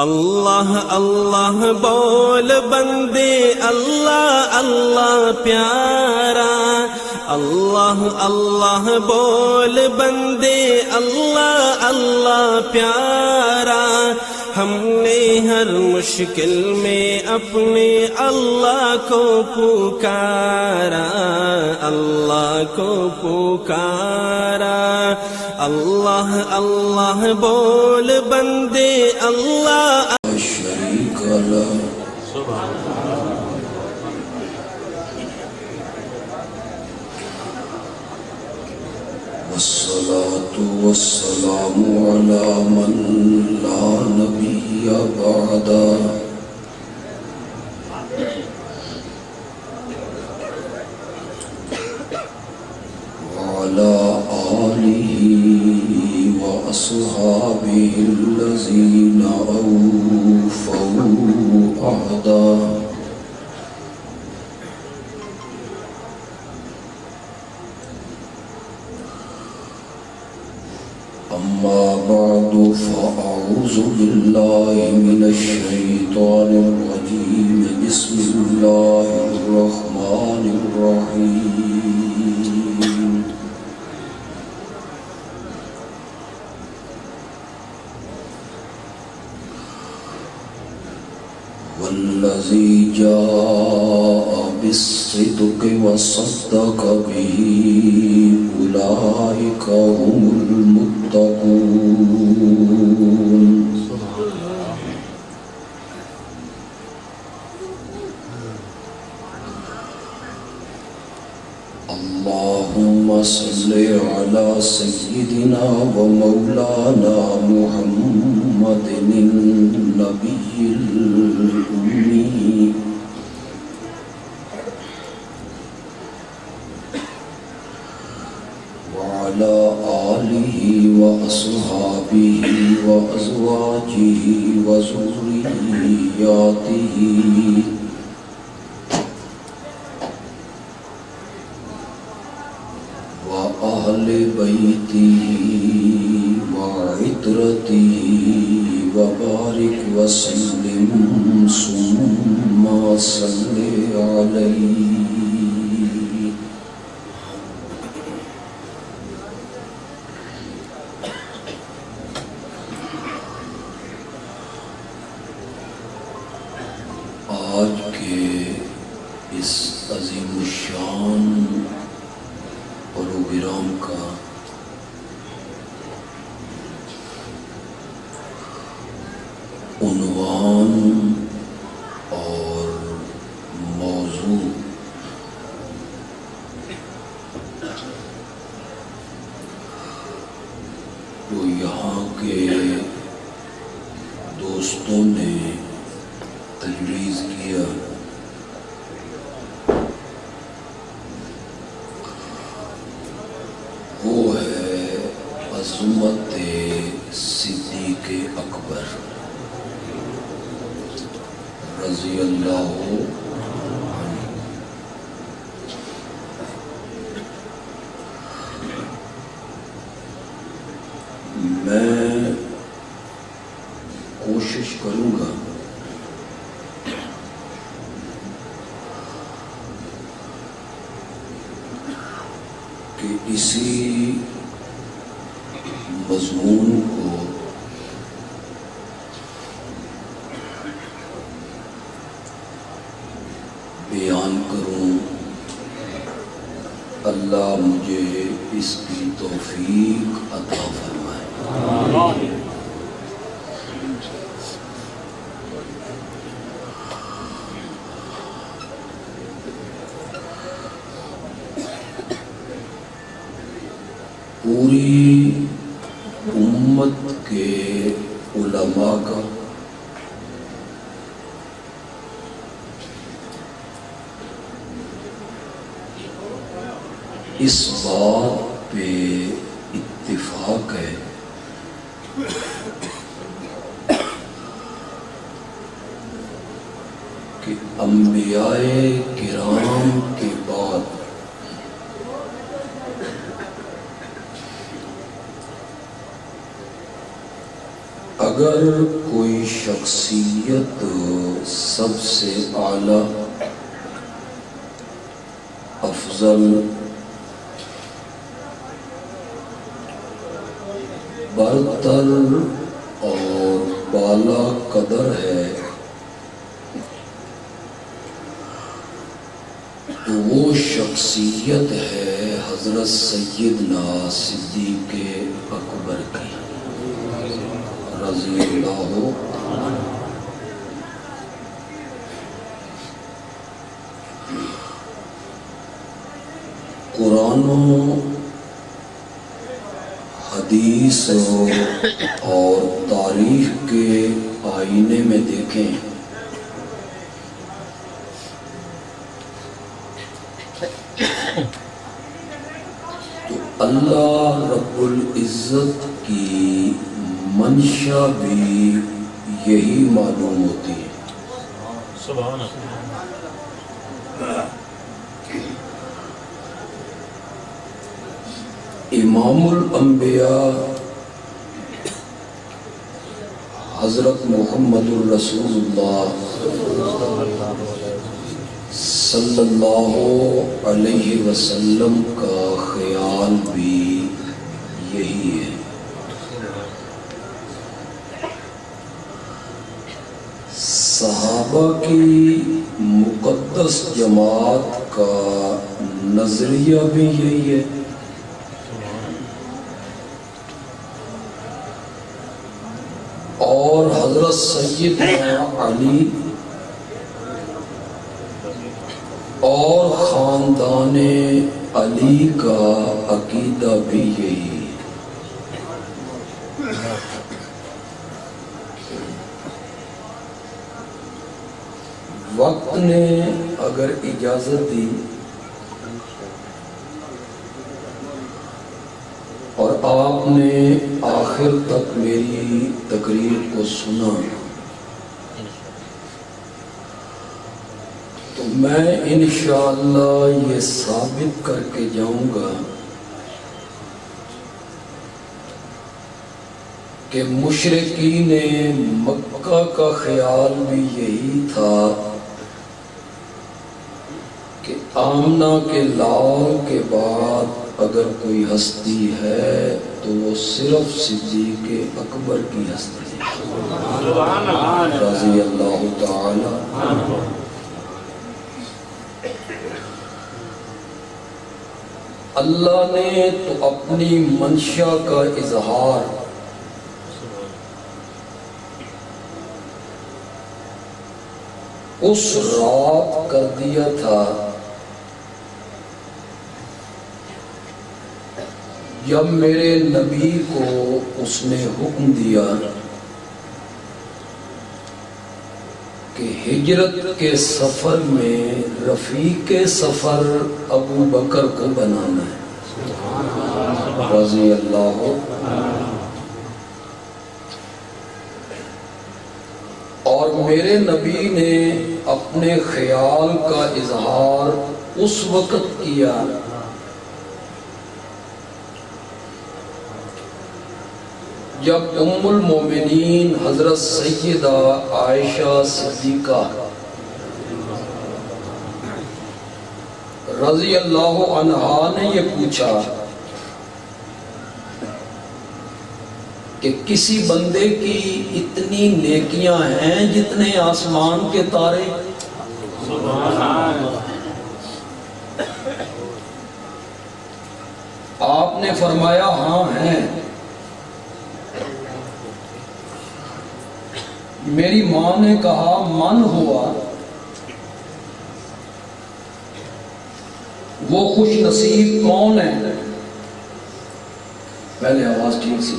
اللہ اللہ بول بندے اللہ اللہ پیارا، اللہ اللہ بول بندے اللہ اللہ پیارا، ہم نے ہر مشکل میں اپنے اللہ کو پکارا، اللہ کو پکارا، اللہ اللہ بول بندے اللہ شریک لہ والصلاة والسلام على من لا نبي بعده وعلى آله وأصحابه الذين أوفوا عهده. أما بعد فأعوذ بالله من الشيطان الرجيم. بسم الله الرحمن الرحيم. والذي جاء بالصدق وصدق به أولئك هم المتقون. اللهم صل على سيدنا ومولانا محمد النبي الأمي وعلى آله وأصحابه وأزواجه وذرياته وأهل بيته وعترته وبارك وسلم ثم صل عليه. آج کے اس عظیم الشان پروگرام کا عنوان اور موضوع جو یہاں کے دوستوں نے تجویز کیا وہ ہے عظمت صدیق اکبر رضی اللہ عنہ. میں کوشش کروں گا کہ اسی مضمون کو بیان کروں. اللہ مجھے اس کی توفیق عطا فرمائے. پوری امت کے علماء کا اس بات پہ اتفاق ہے کہ انبیاء کرام کے بعد اگر کوئی شخصیت سب سے اعلیٰ، افضل، برتر اور بالا قدر ہے، تو وہ شخصیت ہے حضرت سیدنا صدیق اکبر کی رضی اللہ۔ قرآن و حدیث اور تاریخ کے آئینے میں دیکھیں تو اللہ رب العزت کی منشا بھی یہی معلوم ہوتی ہے۔ سبحان اللہ۔ امام الانبیاء حضرت محمد الرسول اللہ صلی اللہ علیہ وسلم کا خیال بھی یہی ہے۔ صحابہ کی مقدس جماعت کا نظریہ بھی یہی ہے۔ اور حضرت سیدنا علی اور خاندان علی کا عقیدہ بھی یہی ہے۔ وقت نے اگر اجازت دی اور آپ نے آخر تک میری تقریر کو سنا تو میں انشاءاللہ یہ ثابت کر کے جاؤں گا کہ مشرکین مکہ کا خیال بھی یہی تھا کہ آمنہ کے لال کے بعد اگر کوئی ہستی ہے تو وہ صرف صدیق اکبر کی ہستی ہے رضی اللہ تعالی۔ اللہ نے تو اپنی منشا کا اظہار اس رات کر دیا تھا جب میرے نبی کو اس نے حکم دیا کہ ہجرت کے سفر میں رفیق سفر ابو بکر کو بنانا ہے رضی اللہ۔ اور میرے نبی نے اپنے خیال کا اظہار اس وقت کیا جب ام المومنین حضرت سیدہ عائشہ صدیقہ رضی اللہ عنہا نے یہ پوچھا کہ کسی بندے کی اتنی نیکیاں ہیں جتنے آسمان کے تارے؟ آپ نے فرمایا ہاں ہیں۔ میری ماں نے کہا من ہوا وہ خوش نصیب کون ہے؟ پہلے آواز ٹھیک سی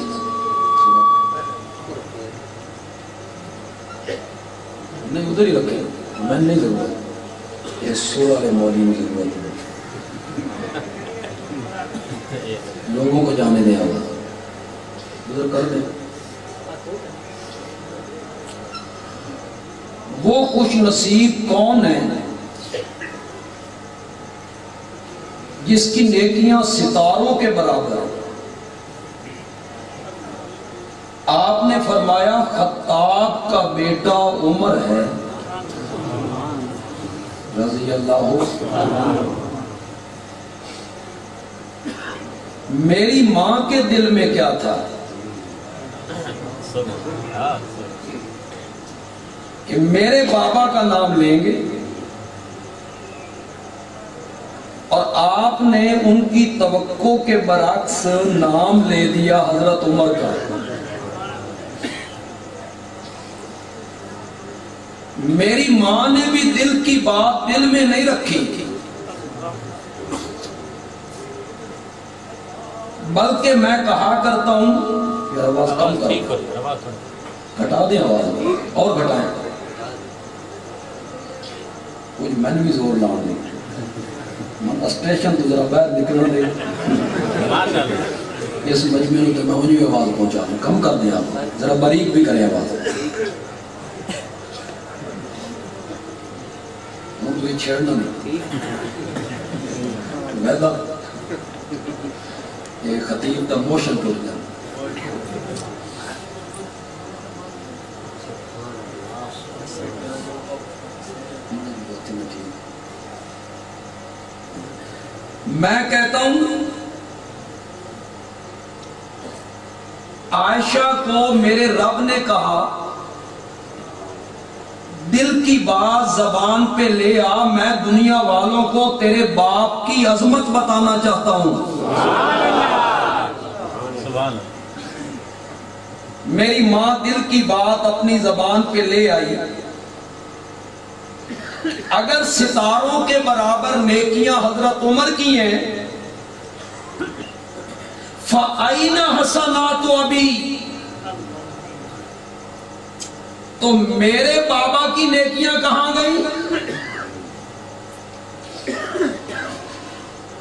نہیں ادھر ہی رکھے، میں نہیں ضرورت، یہ سور والے مولوی میں ضرورت ہے، لوگوں کو جانے دیں آواز ادھر کر دیں۔ وہ خوش نصیب کون ہے جس کی نیکیاں ستاروں کے برابر ہیں؟ آپ نے فرمایا خطاب کا بیٹا عمر ہے رضی اللہ، میری ماں کے دل میں کیا تھا کہ میرے بابا کا نام لیں گے اور آپ نے ان کی توقع کے برعکس نام لے دیا حضرت عمر کا۔ میری ماں نے بھی دل کی بات دل میں نہیں رکھی، بلکہ میں کہا کرتا ہوں، یہ آواز کم کرو، گھٹا دیں آواز اور گھٹائیں، کچھ میں نے بھی زور لاؤں دیں، اسٹیشن تو ذرا باہر نکلنے دے، اس مجمع میں تو میں انہیں آواز پہنچا دوں، کم کر دیں آپ، ذرا باریک بھی کریں آواز، ہم تو یہ چھیڑنا نہیں، ویدہ یہ خطیب دا موشن ٹوٹ جانا۔ میں کہتا ہوں عائشہ کو میرے رب نے کہا دل کی بات زبان پہ لے آ، میں دنیا والوں کو تیرے باپ کی عظمت بتانا چاہتا ہوں۔ میری ماں دل کی بات اپنی زبان پہ لے آئی، اگر ستاروں کے برابر نیکیاں حضرت عمر کی ہیں فَأَيْنَ حَسَنَاتُ أَبِي، تو میرے بابا کی نیکیاں کہاں گئی؟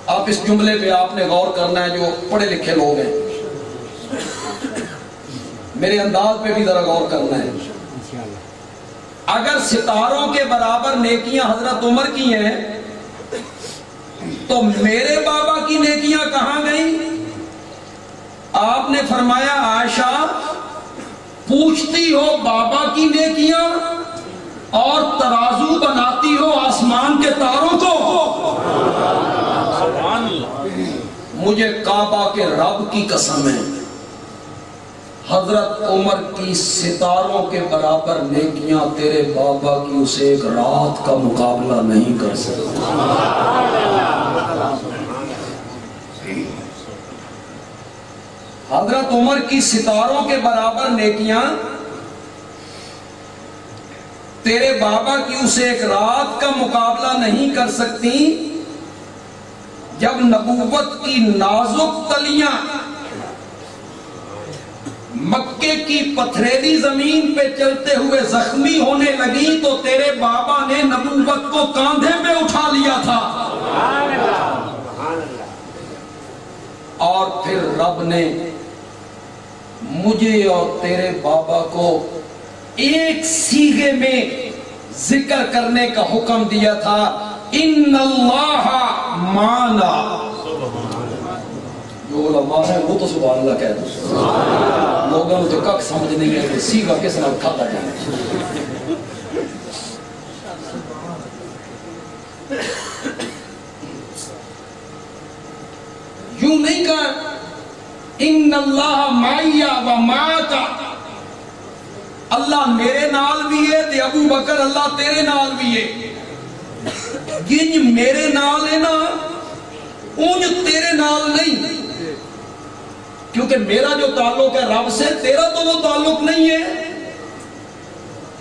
آپ اس جملے پہ آپ نے غور کرنا ہے جو پڑھے لکھے لوگ ہیں، میرے انداز پہ بھی ذرا غور کرنا ہے۔ اگر ستاروں کے برابر نیکیاں حضرت عمر کی ہیں تو میرے بابا کی نیکیاں کہاں گئیں؟ آپ نے فرمایا عائشہ پوچھتی ہو بابا کی نیکیاں اور ترازو بناتی ہو آسمان کے تاروں کو، مجھے کعبہ کے رب کی قسم ہے حضرت عمر کی ستاروں کے برابر نیکیاں تیرے بابا کی اسے ایک رات کا مقابلہ نہیں کر سکتی۔ حضرت عمر کی ستاروں کے برابر نیکیاں تیرے بابا کی اسے ایک رات کا مقابلہ نہیں کر سکتی۔ جب نبوت کی نازک تلیاں مکے کی پتھریلی زمین پہ چلتے ہوئے زخمی ہونے لگی تو تیرے بابا نے نبوت کو کاندھے پہ اٹھا لیا تھا، اور پھر رب نے مجھے اور تیرے بابا کو ایک صیغے میں ذکر کرنے کا حکم دیا تھا، ان اللہ معنا۔ جو علماء ہیں وہ تو سبحان اللہ کہہ دو، لوگوں نے تو کک سمجھ نہیں ہے کہ سیگا کس نے اٹھاتا جائے۔ یوں نہیں کہا ان اللہ معی و معک، اللہ میرے نال بھی ہے تے ابو بکر اللہ تیرے نال بھی ہے، جنج میرے نال ہے نا اونج تیرے نال نہیں، کیونکہ میرا جو تعلق ہے رب سے، تیرا تو وہ تعلق نہیں ہے۔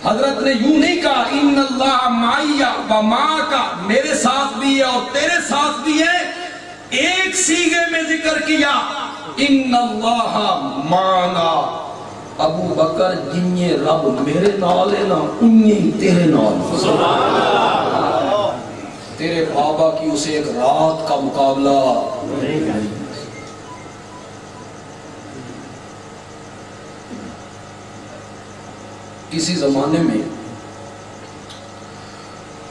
حضرت نے یوں نہیں کہا ان اللہ معی و معک، میرے ساتھ بھی ہے اور تیرے ساتھ بھی ہے، ایک صیغے میں ذکر کیا ان اللہ معنا، ابو بکر جنہیں رب میرے نال ہے نا انہیں تیرے نال، تیرے بابا کی اسے ایک رات کا مقابلہ نہیں۔ کسی زمانے میں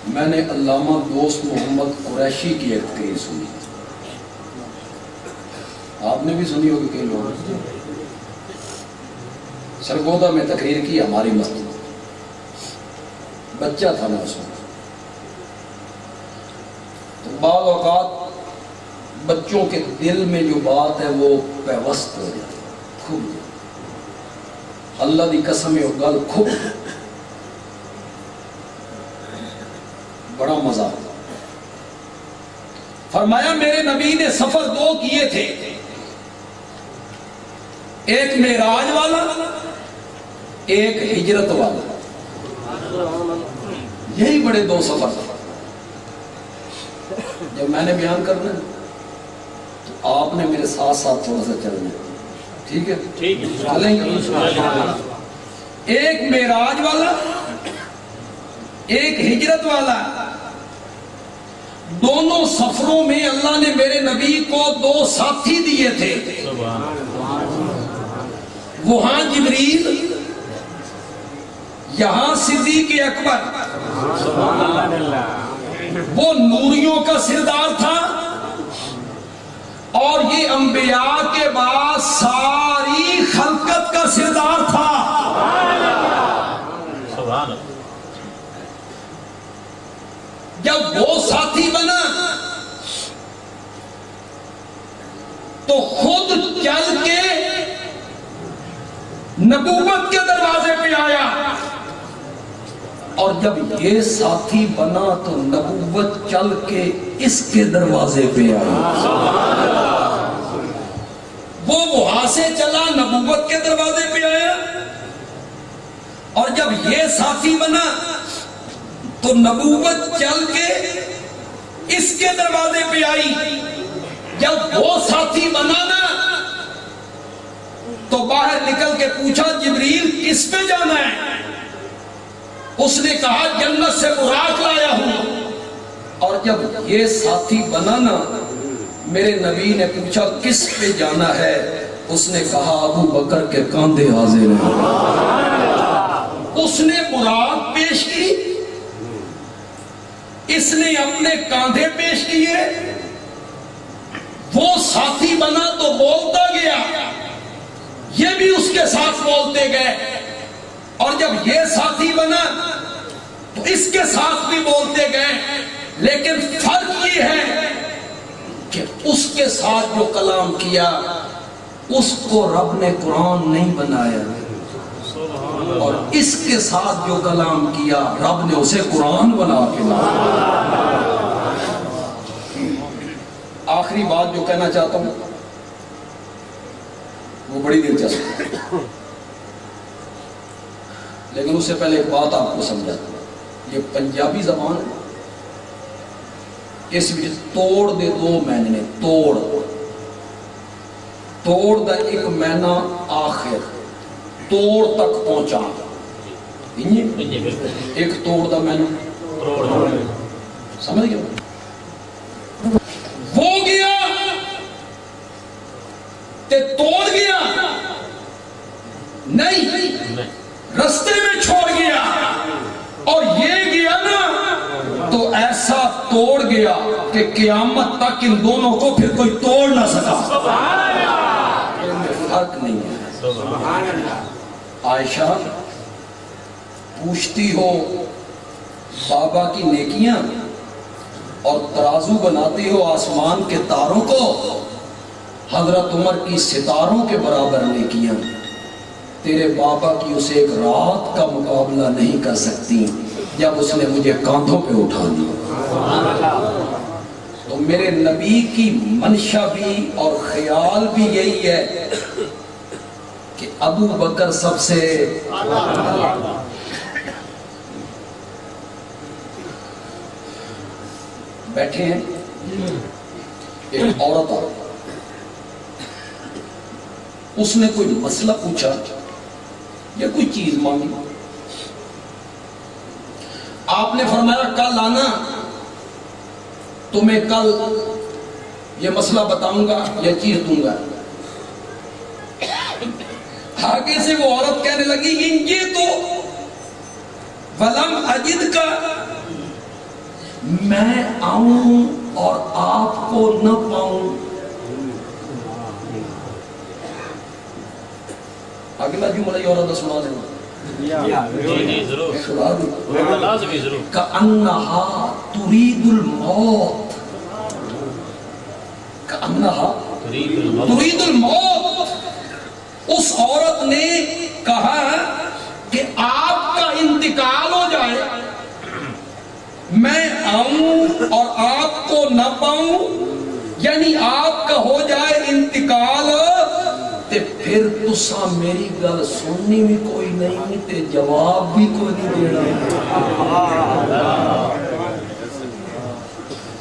میں نے علامہ دوست محمد قریشی کی ایک تقریر سنی، آپ نے بھی سنی ہوگی کئی لوگ، سرگودا میں تقریر کی ہماری مسجد، بچہ تھا میں اس وقت. تو بعض اوقات بچوں کے دل میں جو بات ہے وہ پیوست ہو جاتی ہے، کھب جاتی. اللہ دی قسم ہے وہ گل کھب بڑا مزہ آتا. فرمایا میرے نبی نے سفر 2 کیے تھے، ایک معراج والا، ایک ہجرت والا. یہی بڑے 2 سفر تھے. جب میں نے بیان کرنا تو آپ نے میرے ساتھ ساتھ تھوڑا سا چلنا ہے. ٹھیک ہے؟ چلیں گے. ایک معراج والا، ایک ہجرت والا. دونوں سفروں میں اللہ نے میرے نبی کو 2 ساتھی دیے تھے. وہاں جبریل، یہاں صدیق اکبر. وہ نوریوں کا سردار تھا اور یہ انبیاء کے بعد ساری خلقت کا سردار تھا. جب وہ ساتھی بنا تو خود چل کے نبوت کے دروازے پہ آیا، اور جب یہ ساتھی بنا تو نبوت چل کے اس کے دروازے پہ آیا. وہ وہاں سے چلا نبوت کے دروازے پہ آیا، اور جب یہ ساتھی بنا تو نبوت چل کے اس کے دروازے پہ آئی. جب وہ ساتھی بنا نا تو باہر نکل کے پوچھا جبریل کس پہ جانا ہے؟ اس نے کہا جنت سے براق لایا ہوں. اور جب یہ ساتھی بنا نا میرے نبی نے پوچھا کس پہ جانا ہے؟ اس نے کہا ابو بکر کے کاندھے حاضر ہیں. اس نے براق پیش کی، اس نے اپنے کاندھے پیش کیے. وہ ساتھی بنا تو بولتا گیا، یہ بھی اس کے ساتھ بولتے گئے. اور جب یہ ساتھی بنا تو اس کے ساتھ بھی بولتے گئے. لیکن فرق یہ ہے کہ اس کے ساتھ جو کلام کیا اس کو رب نے قرآن نہیں بنایا، اور اس کے ساتھ جو کلام کیا رب نے اسے قرآن بنا کے لایا. آخری بات جو کہنا چاہتا ہوں وہ بڑی دلچسپ ہے، لیکن اس سے پہلے ایک بات آپ کو سمجھاتا ہوں. یہ پنجابی زبان ہے، اس میں توڑ دے 2 معنی نے. توڑ دا ایک معنی آخر، توڑ تک پہنچا. ایک توڑ دا معنی سمجھ گیا؟ وہ گیا تے توڑ گیا نہیں، رستے میں چھوڑ گیا. اور یہ گیا نا تو ایسا توڑ گیا کہ قیامت تک ان دونوں کو پھر کوئی توڑ نہ سکا. ان میں فرق نہیں ہے. عائشہ پوچھتی ہو بابا کی نیکیاں اور ترازو بناتی ہو آسمان کے تاروں کو. حضرت عمر کی ستاروں کے برابر نیکیاں تیرے بابا کی اسے ایک رات کا مقابلہ نہیں کر سکتی جب اس نے مجھے کاندھوں پہ اٹھا دیا. تو میرے نبی کی منشا بھی اور خیال بھی یہی ہے کہ ابو بکر سب سے بیٹھے ہیں. ایک عورت آ اس نے کوئی مسئلہ پوچھا یا کوئی چیز مانگی. آپ نے فرمایا کل آنا تو میں کل یہ مسئلہ بتاؤں گا یا چیز دوں گا. آگے سے وہ عورت کہنے لگی یہ تو ولم اجد کا، میں آؤں اور آپ کو نہ پاؤں. اگلا جملہ یہ عورت سنا دینا. جی ضرور سنا دوں لازمی ضرور کأنہا ترید الموت، کأنہا ترید الموت، اس عورت نے کہا کہ آپ کا انتقال ہو جائے، میں آؤں اور آپ کو نہ پاؤں، یعنی آپ کا ہو جائے انتقال تے پھر تساں میری گل سننی بھی کوئی نہیں تے جواب بھی کوئی نہیں دینا،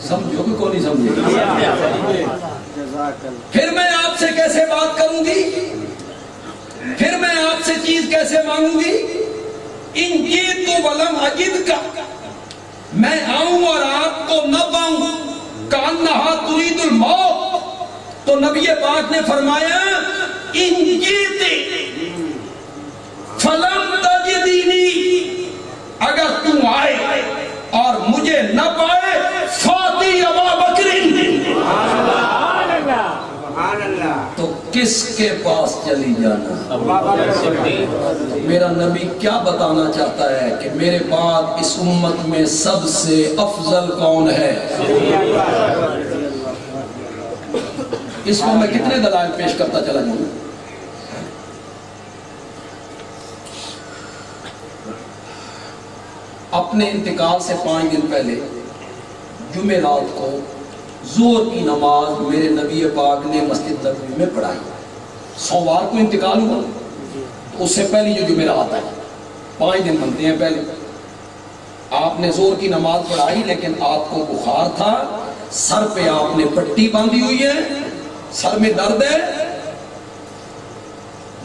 سمجھو کہ کوئی نہیں سمجھے؟ پھر میں آپ سے کیسے بات کروں گی، پھر میں آپ سے چیز کیسے مانگوں گی؟ ان کی تو ولم اجد کا، میں آؤں اور آپ کو نہ پاؤں، کانہا ترید الموت، تو نبی پاک نے فرمایا ان جیتے فلم تجدینی، اگر تم آئے اور مجھے نہ پائے فاتی ابا بکر، تو کس کے پاس چلی جانا؟ میرا نبی کیا بتانا چاہتا ہے کہ میرے بعد اس امت میں سب سے افضل کون ہے؟ اس کو میں کتنے دلائل پیش کرتا چلا جاؤں؟ اپنے انتقال سے 5 دن پہلے جمعرات کو ظہر کی نماز میرے نبی پاک نے مسجد نبوی میں پڑھائی، سوموار کو انتقال ہوا تو اس سے پہلی جو جمعرات ہے 5 دن بنتے ہیں پہلے، آپ نے ظہر کی نماز پڑھائی لیکن آپ کو بخار تھا، سر پہ آپ نے پٹی باندھی ہوئی ہے، سر میں درد ہے،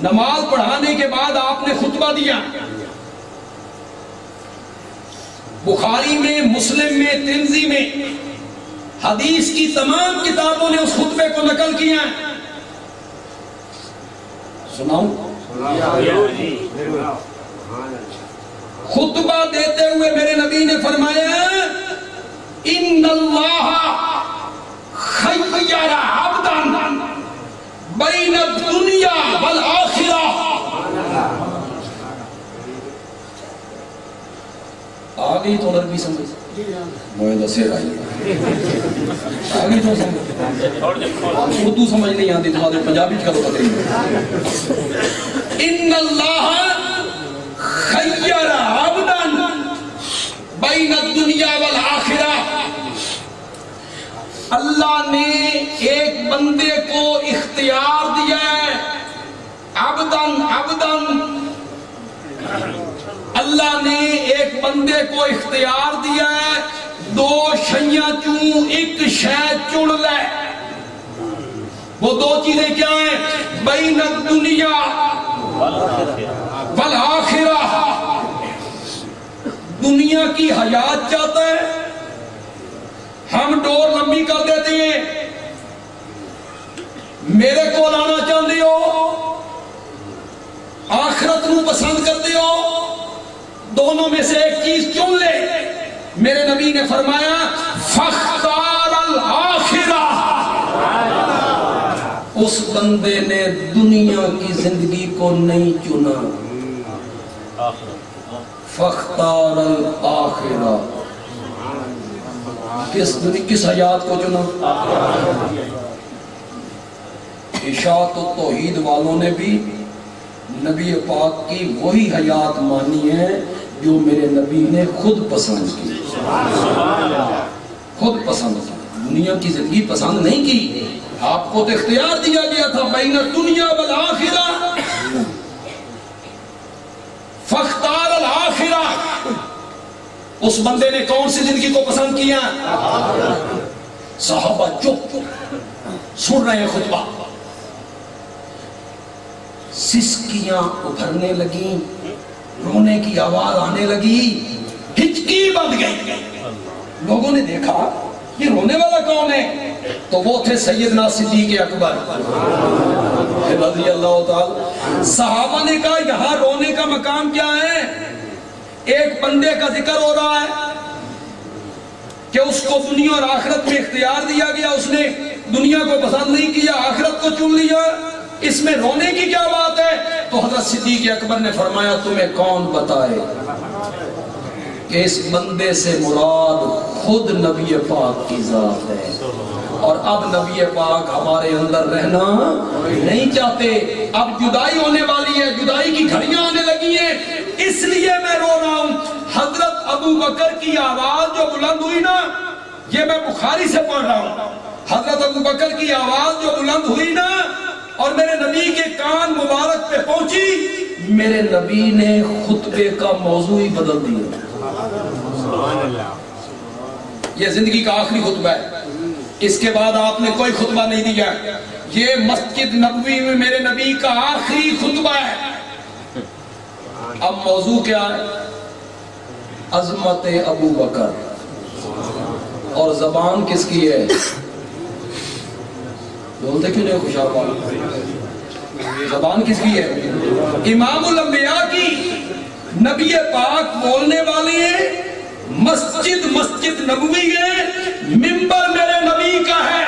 نماز پڑھانے کے بعد آپ نے خطبہ دیا، بخاری میں، مسلم میں، ترمذی میں، حدیث کی تمام کتابوں نے اس خطبے کو نقل کیا ہے، سناؤں؟ خطبہ دیتے ہوئے میرے نبی نے فرمایا ان اللہ خیر عبدا بین الدنیا والآخرہ، آگئی تو عربی سمجھ مویدہ سے آئی آگئی تو سمجھ اردو سمجھ نہیں آتی تمہارے پنجابی کا تو پتہ نہیں، ان اللہ خیر عبدا بین الدنیا والآخرہ، اللہ نے ایک بندے کو اختیار دیا ہے، عبدن عبدن، اللہ نے ایک بندے کو اختیار دیا ہے 2 شیاں چوں ایک شے چن لے، وہ 2 چیزیں کیا ہیں؟ بین الدنیا والآخرہ، دنیا کی حیات چاہتا ہے، ہم ڈور لمبی کر دیتے ہیں، میرے کو لانا چاہتے ہو، آخرت کو پسند کرتے ہو، دونوں میں سے ایک چیز چن لے، میرے نبی نے فرمایا فاختار الآخرہ، اس بندے نے دنیا کی زندگی کو نہیں چنا، فاختار الآخرہ، کس حیات کو چنا؟ اشاعت و توحید والوں نے بھی نبی پاک کی وہی حیات مانی ہے جو میرے نبی نے خود پسند کی، خود پسند کی، دنیا کی زندگی پسند نہیں کی، آپ کو تو اختیار دیا گیا تھا بین الدنیا والآخرہ، فاختار الآخرہ، اس بندے نے کون سی زندگی کو پسند کیا؟ صحابہ چپ سن رہے ہیں خطبہ، سسکیاں ابھرنے لگیں، رونے کی آواز آنے لگی، ہچکی بند گئی، لوگوں نے دیکھا یہ رونے والا کون ہے؟ تو وہ تھے سیدنا صدیق اکبر رضی اللہ تعالی۔ صحابہ نے کہا یہاں رونے کا مقام کیا ہے؟ ایک بندے کا ذکر ہو رہا ہے کہ اس کو دنیا اور آخرت میں اختیار دیا گیا، اس نے دنیا کو پسند نہیں کیا، آخرت کو چن لیا، اس میں رونے کی کیا بات ہے؟ تو حضرت صدیق اکبر نے فرمایا تمہیں کون بتائے کہ اس بندے سے مراد خود نبی پاک کی ذات ہے، اور اب نبی پاک ہمارے اندر رہنا نہیں چاہتے، اب جدائی ہونے والی ہے، جدائی کی گھڑیاں آنے لگی ہیں، اس لیے میں رو رہا ہوں۔ حضرت ابو بکر کی آواز جو بلند ہوئی نا، یہ میں بخاری سے پڑھ رہا ہوں، حضرت ابو بکر کی آواز جو بلند ہوئی نا اور میرے نبی کے کان مبارک پہ پہنچی، میرے نبی نے خطبے کا موضوع ہی بدل دیا۔ یہ زندگی کا آخری خطبہ ہے، اس کے بعد آپ نے کوئی خطبہ نہیں دیا، یہ مسجد نبوی میں میرے نبی کا آخری خطبہ ہے۔ اب موضوع کیا ہے؟ عظمت ابو بکر، اور زبان کس کی ہے؟ بولتے کیوں نہیں خوشحال؟ زبان کس کی ہے؟ امام الانبیاء کی۔ نبی پاک بولنے والے ہیں، مسجد نبوی ہے، منبر میرے نبی کا ہے،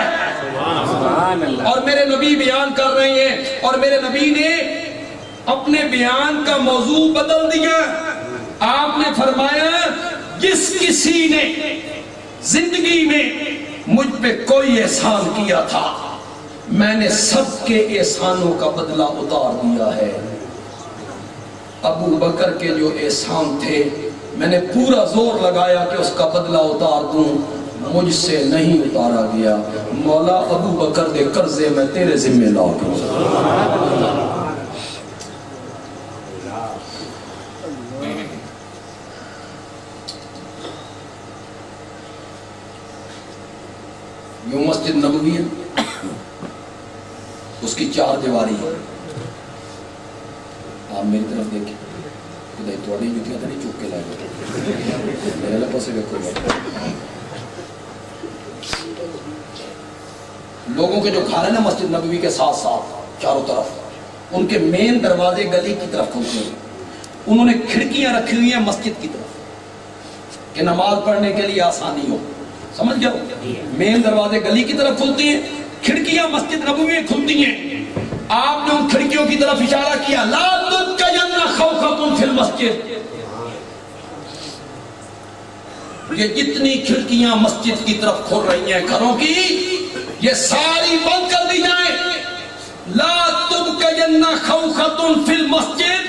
اور میرے نبی بیان کر رہے ہیں، اور میرے نبی نے اپنے بیان کا موضوع بدل دیا۔ آپ نے فرمایا جس کسی نے زندگی میں مجھ پہ کوئی احسان کیا تھا، میں نے سب کے احسانوں کا بدلہ اتار دیا ہے۔ ابو بکر کے جو احسان تھے میں نے پورا زور لگایا کہ اس کا بدلہ اتار دوں، مجھ سے نہیں اتارا گیا۔ مولا ابو بکر دے قرضے میں تیرے ذمہ لا دوں۔ یوں مسجد نبوی ہے، اس کی 4 دیواری ہے۔ آپ میری طرف دیکھیں، خدای تھوڑی جتیاں تو نہیں چوک کے لائے گئے، میرے لئے پاسے دیکھو گا۔ لوگوں کے جو گھر ہیں نا مسجد نبوی کے ساتھ ساتھ چاروں طرف، ان کے مین دروازے گلی کی طرف کھلتے ہیں، انہوں نے کھڑکیاں رکھی ہوئی ہیں مسجد کی طرف کہ نماز پڑھنے کے لیے آسانی ہو، سمجھ گیا؟ مین دروازے گلی کی طرف کھلتی ہیں، کھڑکیاں مسجد نبوی میں کھلتی ہیں۔ آپ نے ان کھڑکیوں کی طرف اشارہ کیا، لا تُتْقَيَنَّ خَوْخَةٌ فِي الْمَسْجِدِ، یہ جتنی کھڑکیاں مسجد کی طرف کھل رہی ہیں گھروں کی، یہ ساری بند کر دی جائیں۔ لا تُتْقَيَنَّ خَوْخَةٌ فِي الْمَسْجِدِ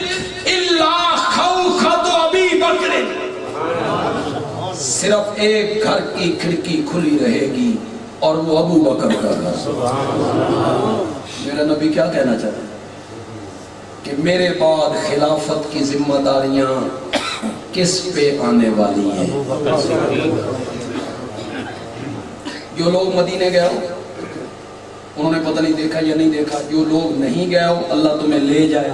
إِلَّا خَوْخَةُ أَبِي بَكْرٍ، صرف ایک گھر کی کھڑکی کھلی رہے گی اور وہ ابو بکر کا گھر۔ میرا نبی کیا کہنا چاہتا ہے کہ میرے بعد خلافت کی ذمہ داریاں کس پہ آنے والی ہیں؟ جو لوگ مدینے گئے ہو انہوں نے پتہ نہیں دیکھا یا نہیں دیکھا، جو لوگ نہیں گئے ہو اللہ تمہیں لے جائے،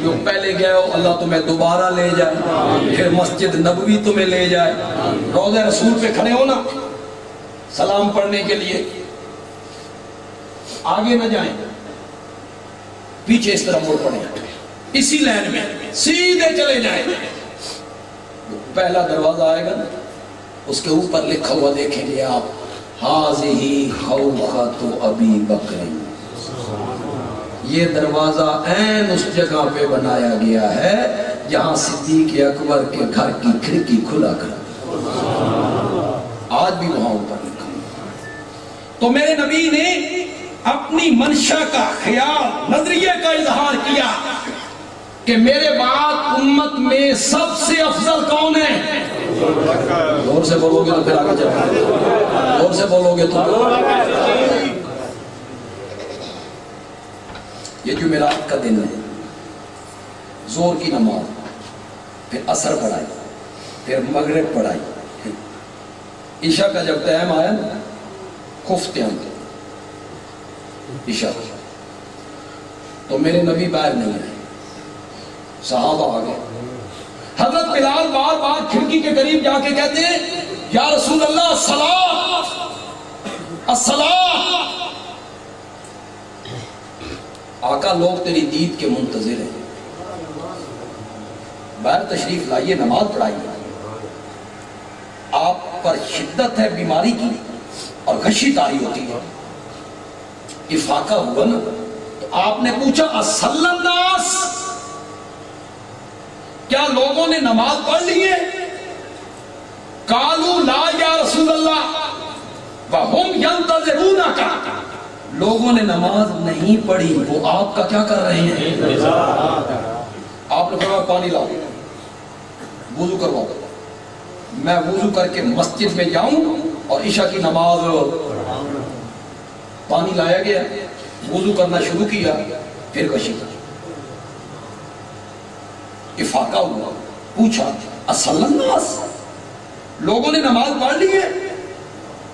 جو پہلے گئے ہو اللہ تمہیں دوبارہ لے جائے، پھر مسجد نبوی تمہیں لے جائے، روضہ رسول پہ کھڑے ہو نا سلام پڑھنے کے لیے، آگے نہ جائیں، پیچھے اس طرح مڑ پڑیں، اسی لائن میں سیدھے چلے جائیں۔ پہلا دروازہ آئے گا نا، اس کے اوپر لکھا ہوا دیکھیں گے آپ، حاضی خوخۃ ابی بکر، یہ دروازہ عین اس جگہ پہ بنایا گیا ہے جہاں صدیق اکبر کے گھر کی کھڑکی کھلا کر، آج بھی وہاں اوپر لکھا۔ تو میرے نبی نے اپنی منشا کا خیال، نظریے کا اظہار کیا کہ میرے بعد امت میں سب سے افضل کون ہے؟ زور سے بولو گے تو پھر آگے چلیں، زور سے بولو گے تو۔ یہ جمعرات کا دن ہے، زور کی نماز، پھر عصر پڑھائی، پھر مغرب پڑھائی، عشاء کا جب ٹائم آیا نا خفتے ہیں عشاء، تو میرے نبی باہر نہیں آئے، صحابہ آ گئے۔ حضرت بلال بار بار کھڑکی کے قریب جا کے کہتے ہیں یا رسول اللہ الصلاۃ الصلاۃ، آقا لوگ تیری دید کے منتظر ہیں، باہر تشریف لائیے، نماز پڑھائیے۔ آپ پر شدت ہے بیماری کی اور غشی طاری ہوتی ہے، افاقہ ہوا نا تو آپ نے پوچھا اصلی الناس، کیا لوگوں نے نماز پڑھ لی ہے؟ قالوا لا یا رسول اللہ وہم ینتظرونک، لوگوں نے نماز نہیں پڑھی، وہ آپ کا کیا کر رہے ہیں؟ آپ نے فرمایا پانی لاؤ، وضو کرواؤ۔ میں وضو کر کے مسجد میں جاؤں اور عشاء کی نماز، پانی لایا گیا، وضو کرنا شروع کیا، پھر کشی افاقہ ہوا، پوچھا اصلی الناس، لوگوں نے نماز پڑھ لی ہے؟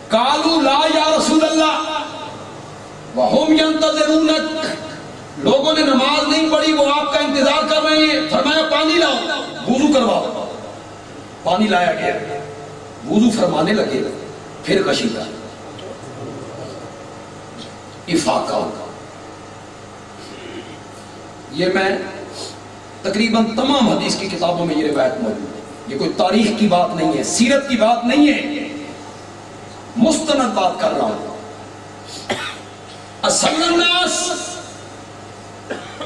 قالوا لا یا رسول اللہ وہم ینتظرونک، لوگوں نے نماز نہیں پڑھی، وہ آپ کا انتظار کر رہے ہیں۔ فرمایا پانی لاؤ، وضو کرواؤ۔ پانی لایا گیا، وضو فرمانے لگے، پھر کشیدہ افاقہ ہوگا۔ یہ میں تقریباً تمام حدیث کی کتابوں میں یہ روایت موجود ہے، یہ کوئی تاریخ کی بات نہیں ہے، سیرت کی بات نہیں ہے، مستند بات کر رہا ہوں۔ اصلی الناس،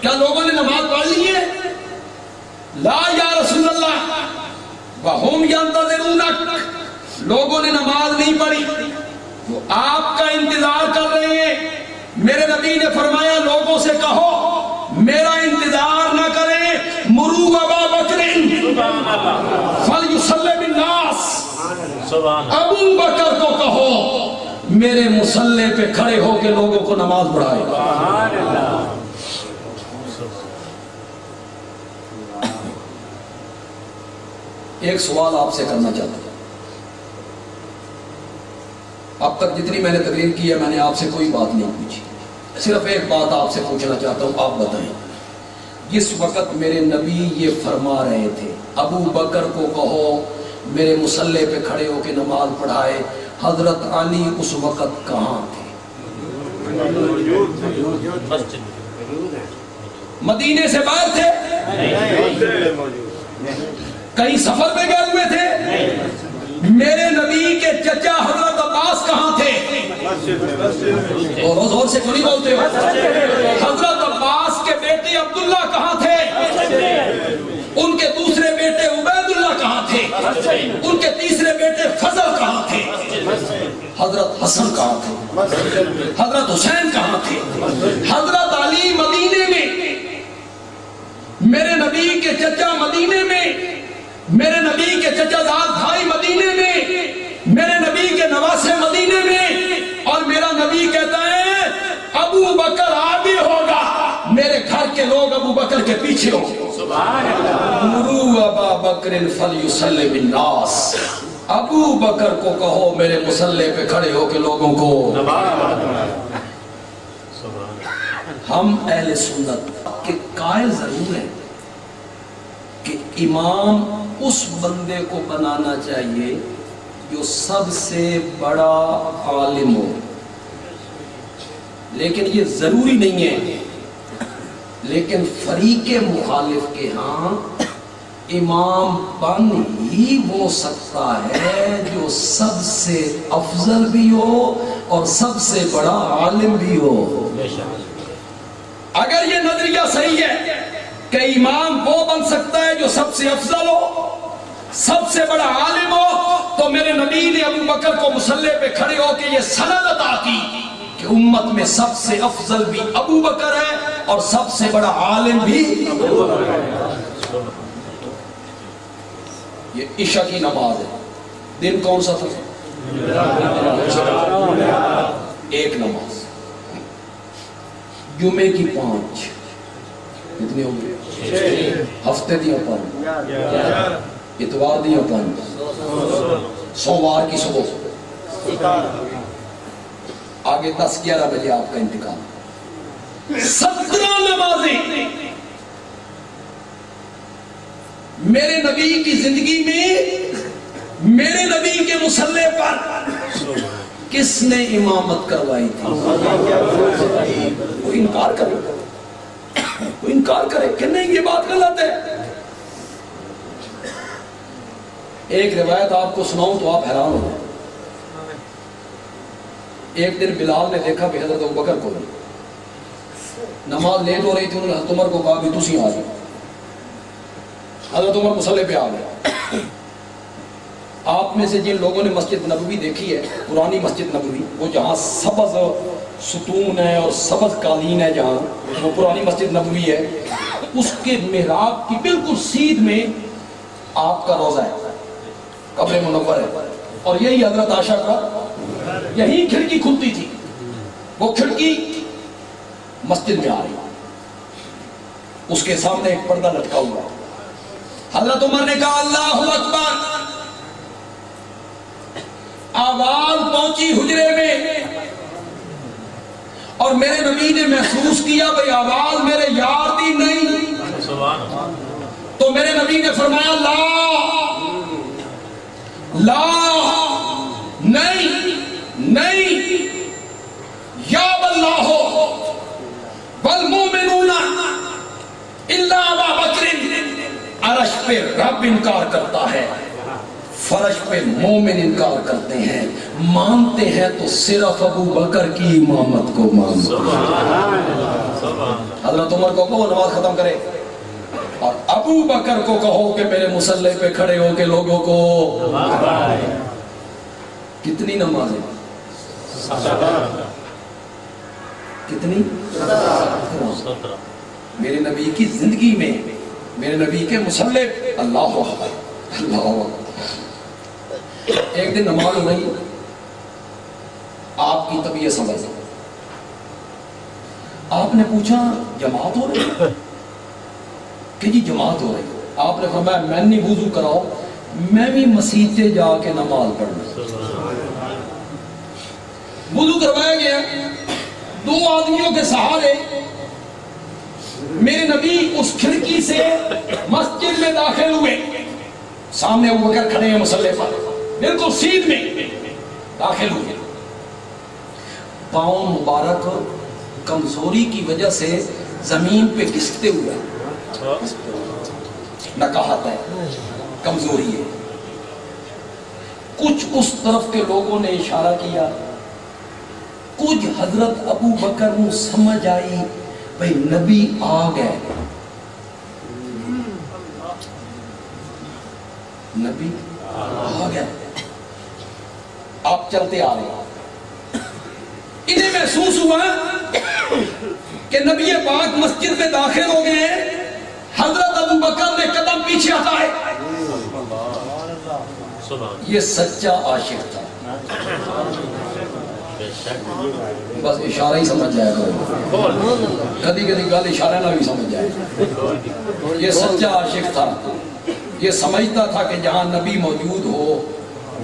کیا لوگوں نے نماز پڑھ لی ہے؟ لا یا رسول اللہ وہم ینتظرونک، لوگوں نے نماز نہیں پڑھی، وہ آپ کا انتظار کر رہے ہیں۔ میرے نبی نے فرمایا لوگوں سے کہو میرا انتظار نہ کریں، مروا ابا بکر فلیصلی بالناس، ابو بکر کو کہو میرے مصلی پہ کھڑے ہو کے لوگوں کو نماز پڑھائے۔ ایک سوال آپ سے کرنا چاہتا ہوں، اب تک جتنی میں نے تقریر کی ہے میں نے آپ سے کوئی بات نہیں پوچھی، صرف ایک بات آپ سے پوچھنا چاہتا ہوں، آپ بتائیں جس وقت میرے نبی یہ فرما رہے تھے ابو بکر کو کہو میرے مصلی پہ کھڑے ہو کے نماز پڑھائے، حضرت علی اس وقت کہاں تھے؟ مدینے سے باہر تھے؟ کہیں سفر پہ گئے ہوئے تھے؟ میرے نبی کے چچا حضرت عباس کہاں تھے؟ اور زور سے کیوں نہیں بولتے ہو؟ حضرت عباس کے بیٹے عبداللہ کہاں تھے؟ ان کے دوسرے بیٹے عبید اللہ کہاں تھے؟ ان کے تیسرے بیٹے فضل کہاں تھے؟ حضرت حسن کہاں تھے؟ حضرت حسین کہاں تھے؟ حضرت علی مدینے میں، میرے نبی کے چچا مدینے میں، میرے نبی کے چچا زاد بھائی مدینے میں، میرے نبی کے نواسے مدینے میں، اور میرا نبی کہتا ہے ابو بکر آگے ہوگا، میرے گھر کے لوگ ابو بکر کے پیچھے ہوں گے۔ مروا ابا بکر فلیصلی بالناس، ابو بکر کو کہو میرے مصلی پہ کھڑے ہو کے لوگوں کو۔ ہم اہل سنت کے قائل ضرور ہیں کہ امام اس بندے کو بنانا چاہیے جو سب سے بڑا عالم ہو، لیکن یہ ضروری نہیں ہے، لیکن فریق مخالف کے ہاں امام بن ہی وہ سکتا ہے جو سب سے افضل بھی ہو اور سب سے بڑا عالم بھی ہو۔ اگر یہ نظریہ صحیح ہے کہ امام وہ بن سکتا ہے جو سب سے افضل ہو، سب سے بڑا عالم ہو، تو میرے نبی نے ابو بکر کو مصلی پہ کھڑے ہو کے یہ سند عطا کی کہ امت میں سب سے افضل بھی ابو بکر ہے اور سب سے بڑا عالم بھی ابو بکر ہے۔ یہ عشاء کی نماز ہے، دن کون سا تھا؟ ایک نماز، جمعے کی 5، کتنی ہوں گی؟ ہفتے دیا 5، اتوار دیا 5، سوموار کی صبح، آگے 10-11 بجے آپ کا انتقال۔ 17 نمازیں میرے نبی کی زندگی میں، میرے نبی کے مصلی پر کس نے امامت کروائی تھی؟ کوئی انکار کرے، کوئی انکار کرے کہ نہیں یہ بات غلط ہے۔ ایک روایت آپ کو سناؤں تو آپ حیران ہو جائیں۔ ایک دن بلال نے دیکھا کہ حضرت ابوبکر کو نماز لیٹ ہو رہی تھی، انہوں نے حضرت عمر کو کہا بھی تسی آ جاؤ۔ حضرت عمر مصلی پہ آ گئے۔ آپ میں سے جن لوگوں نے مسجد نبوی دیکھی ہے، پرانی مسجد نبوی، وہ جہاں سبز ستون ہے اور سبز قالین ہے، جہاں وہ پرانی مسجد نبوی ہے، اس کے محراب کی بالکل سیدھ میں آپ کا روضہ ہے، قبر منور ہے، اور یہی حضرت عائشہ کا یہی کھڑکی کھلتی تھی، وہ کھڑکی مسجد میں آ رہی، اس کے سامنے ایک پردہ لٹکا ہوا ہے۔ حضرت عمر نے کہا اللہ اکبر، آواز پہنچی حجرے میں، اور میرے نبی نے محسوس کیا بھئی آواز میرے یار دی نہیں، تو میرے نبی نے فرمایا لا نہیں یا واللہ والمومنون الا ابا بکر، عرش پہ رب انکار کرتا ہے، فرش پہ مومن انکار کرتے ہیں، مانتے ہیں تو صرف ابو بکر کی امامت کو مانتے ہیں۔ حضرت عمر کو کہو نماز ختم کرے، اور ابو بکر کو کہو کہ میرے مصلی پہ کھڑے ہو کے لوگوں کو کتنی نمازیں، کتنی، میرے نبی کی زندگی میں، میرے نبی کے مصلی، اللہ اکبر اللہ اکبر۔ ایک دن نماز ہو رہی، آپ کی طبیعت سمجھ، آپ نے پوچھا جماعت ہو رہی کہ جی جماعت ہو رہی، آپ نے فرمایا میں نہیں وضو کراؤ، میں بھی مسجد سے جا کے نماز پڑھنا۔ وضو کروایا گیا، دو آدمیوں کے سہارے میرے نبی اس کھڑکی سے مسجد میں داخل ہوئے، سامنے ابو بکر کھڑے ہیں مصلی پر، بالکل سیدھ میں داخل ہوئے، پاؤں مبارک کمزوری کی وجہ سے زمین پہ گھستے ہوئے، نکاہت ہے، کمزوری ہے، کچھ اس طرف کے لوگوں نے اشارہ کیا، کچھ حضرت ابو بکر کو سمجھ آئی بھئی نبی آ گئے، نبی آ گئے، آپ چلتے آ رہے، انہیں محسوس ہوا کہ نبی پاک مسجد میں داخل ہو گئے ہیں، حضرت ابو بکر نے قدم پیچھے ہٹائے، یہ سچا عاشق تھا، بس اشارہ ہی سمجھ جائے گا، کدی کدی گل اشارہ نہ بھی سمجھ جائے، یہ سچا عاشق تھا، یہ سمجھتا تھا کہ جہاں نبی موجود ہو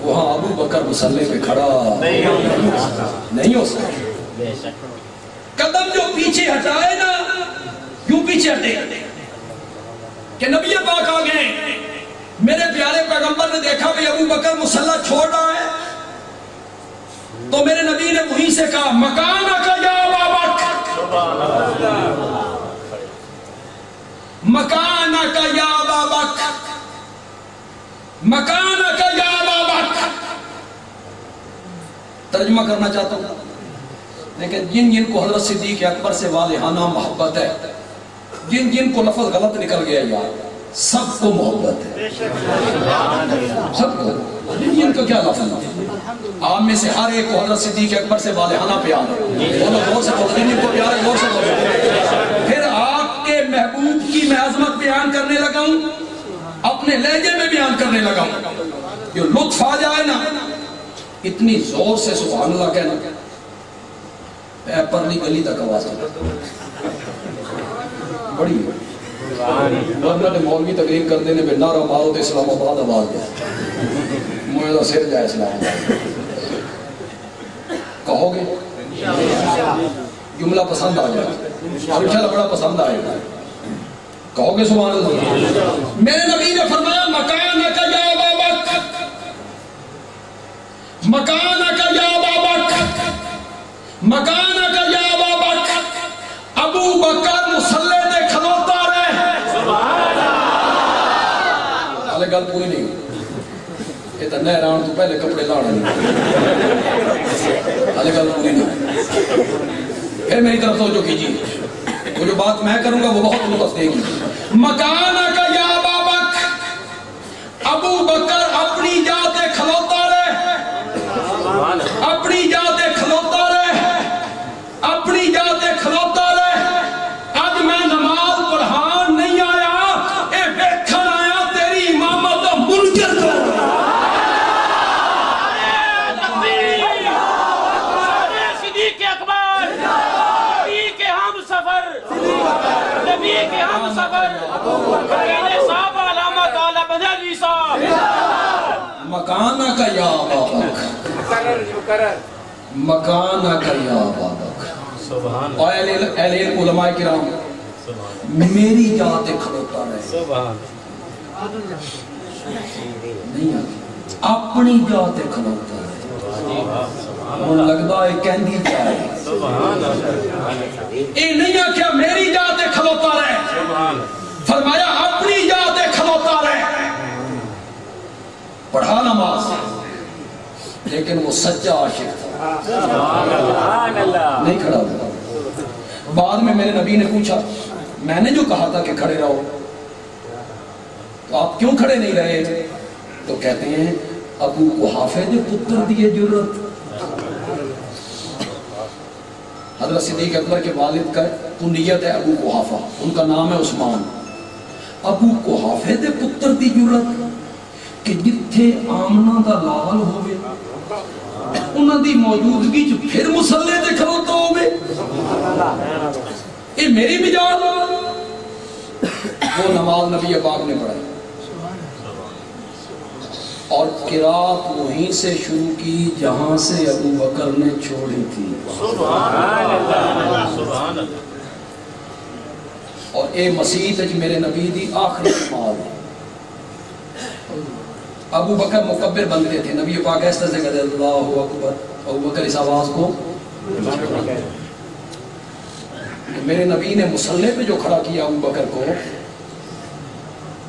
وہاں ابو بکر مصلی پہ کھڑا نہیں ہو سکتا، قدم جو پیچھے ہٹائے نا، کیوں پیچھے ہٹے کہ نبی پاک آ گئے، میرے پیارے پیغمبر نے دیکھا کہ ابو بکر مصلی چھوڑ رہا ہے، تو میرے نبی نے وہیں سے کہا مکانک یا ابا بکر، مکانک یا ابا بکر، مکانک یا ابا بکر۔ ترجمہ کرنا چاہتا ہوں، لیکن جن جن کو حضرت صدیق اکبر سے والہانہ محبت ہے، جن جن کو لفظ غلط نکل گیا یار، سب کو محبت ہے، سب کو، جن جن کو کیا لفظ ہے، آپ میں سے ہر ایک کو حضرت صدیق اکبر سے والہانہ پیار ہے، بولو غور سے بولو، جن کو پیار ہے غور سے بولو۔ پھر آپ کے محبوب کی میں عظمت بیان کرنے لگا ہوں، اپنے لہجے میں بیان کرنے لگا ہوں، جو لطف آ جائے نا، اتنی زور سے سبحان اللہ کہنا، پرلی گلی تک آواز بڑی ورنہ مولوی تقریر کر دینے پہ نعرہ مارو تو اسلام آباد آواز جائے، مجھے تو سر جائے اسلام آباد، کہو گے جملہ پسند آ جائے، اور انشاءاللہ بڑا پسند آئے گا، کہو گے سبحان اللہ۔ میرے نبی نے فرمایا مکانک یا ابا بکر، مکانک یا ابا بکر، مکانک یا ابا بکر۔ ابو بکر مصلی دے کھلوتا رہے، حالے گل پوری نہیں، یہ تو نئے ران تو پہلے کپڑے لاڑے نہیں، حالے گل پوری نہیں، پھر میری طرف توجہ کیجیے۔ وہ جو بات میں کروں گا وہ بہت لطف دے گی. مکانہ کا یا ابا بکر، ابو بکر اپنی جات کھلوتا رہے، اپنی جات کھلوتا رہے، اپنی جات کھلوتا رہے. آج میں نماز پڑھان نہیں آیا، اے بیٹھن آیا تیری امامت منکر کو. صدیق اکبر، نبی کے ہم سفر، نبی کے ہم سفر، صاحب علامت آلہ بدلی صاحب. مکانہ کا یا ابا بکر، مکانہ کا یا ابا بکر. سبحان اور اہل علم علماء کرام میری جات کھلوتا رہے، سبحان نہیں اپنی جات کھلوتا رہے. وہ لگتا ہے کہندی جائے اے نہیں آکھیا میری جات کھلوتا رہے، فرمایا اپنی جات کھلوتا رہے. پڑھا نماز لیکن وہ سچا عاشق تھا، نہیں کھڑا ہوا. بعد میں میرے نبی نے پوچھا، میں نے جو کہا تھا کہ کھڑے رہو تو آپ کیوں کھڑے نہیں رہے؟ تو کہتے ہیں ابو قحافہ نے پتر دیے جرت. حضرت صدیق اکبر کے والد کا کنیت ہے ابو قحافہ، ان کا نام ہے عثمان. ابو قحافہ دے پتر دی جرت کہ جتھے آمنہ دا لال ہوئے انہاں دی موجودگی جو پھر مسلح تے کھلوتا ہوئے. یہ میری مجال. وہ نماز نبی پاک نے پڑھائی اور قرات وہیں سے شروع کی جہاں سے ابو بکر نے چھوڑی تھی. سبحان اللہ. اور اے مسیح تج میرے نبی دی آخری نماز. ابو بکر مکبر بنتے تھے، نبی پاک اس طرح سے کہتے اللہ اکبر. ابو بکر اس آواز کو میرے نبی نے مصلی پہ جو کھڑا کیا ابو بکر کو،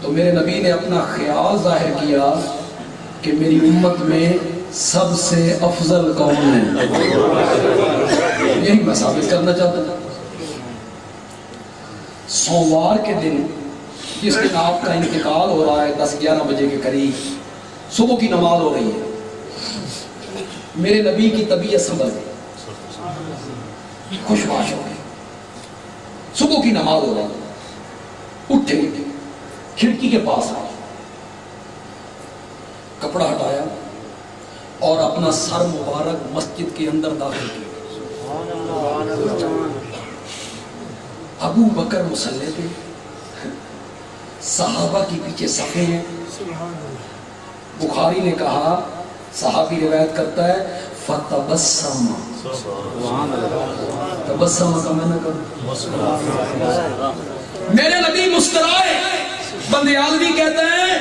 تو میرے نبی نے اپنا خیال ظاہر کیا کہ میری امت میں سب سے افضل کون ہے. یہی میں ثابت کرنا چاہتا ہوں. سوموار کے دن جس دن آپ کا انتقال ہو رہا ہے 10-11 بجے کے قریب، صبح کی نماز ہو رہی ہے، میرے نبی کی طبیعت سنبھل گئی، خوشباش ہو گئی. صبح کی نماز ہو رہی ہے، اٹھے کھڑکی کے پاس آئے، کپڑا ہٹایا اور اپنا سر مبارک مسجد کے اندر داخل کیا. ابو بکر مصلی پہ، صحابہ کی پیچھے صفیں ہیں. بخاری نے کہا، صحابی روایت کرتا ہے فتبسم. تبسم کا میں نہ کروں، میرے نبی مسکرائے. بندیالوی کہتے ہیں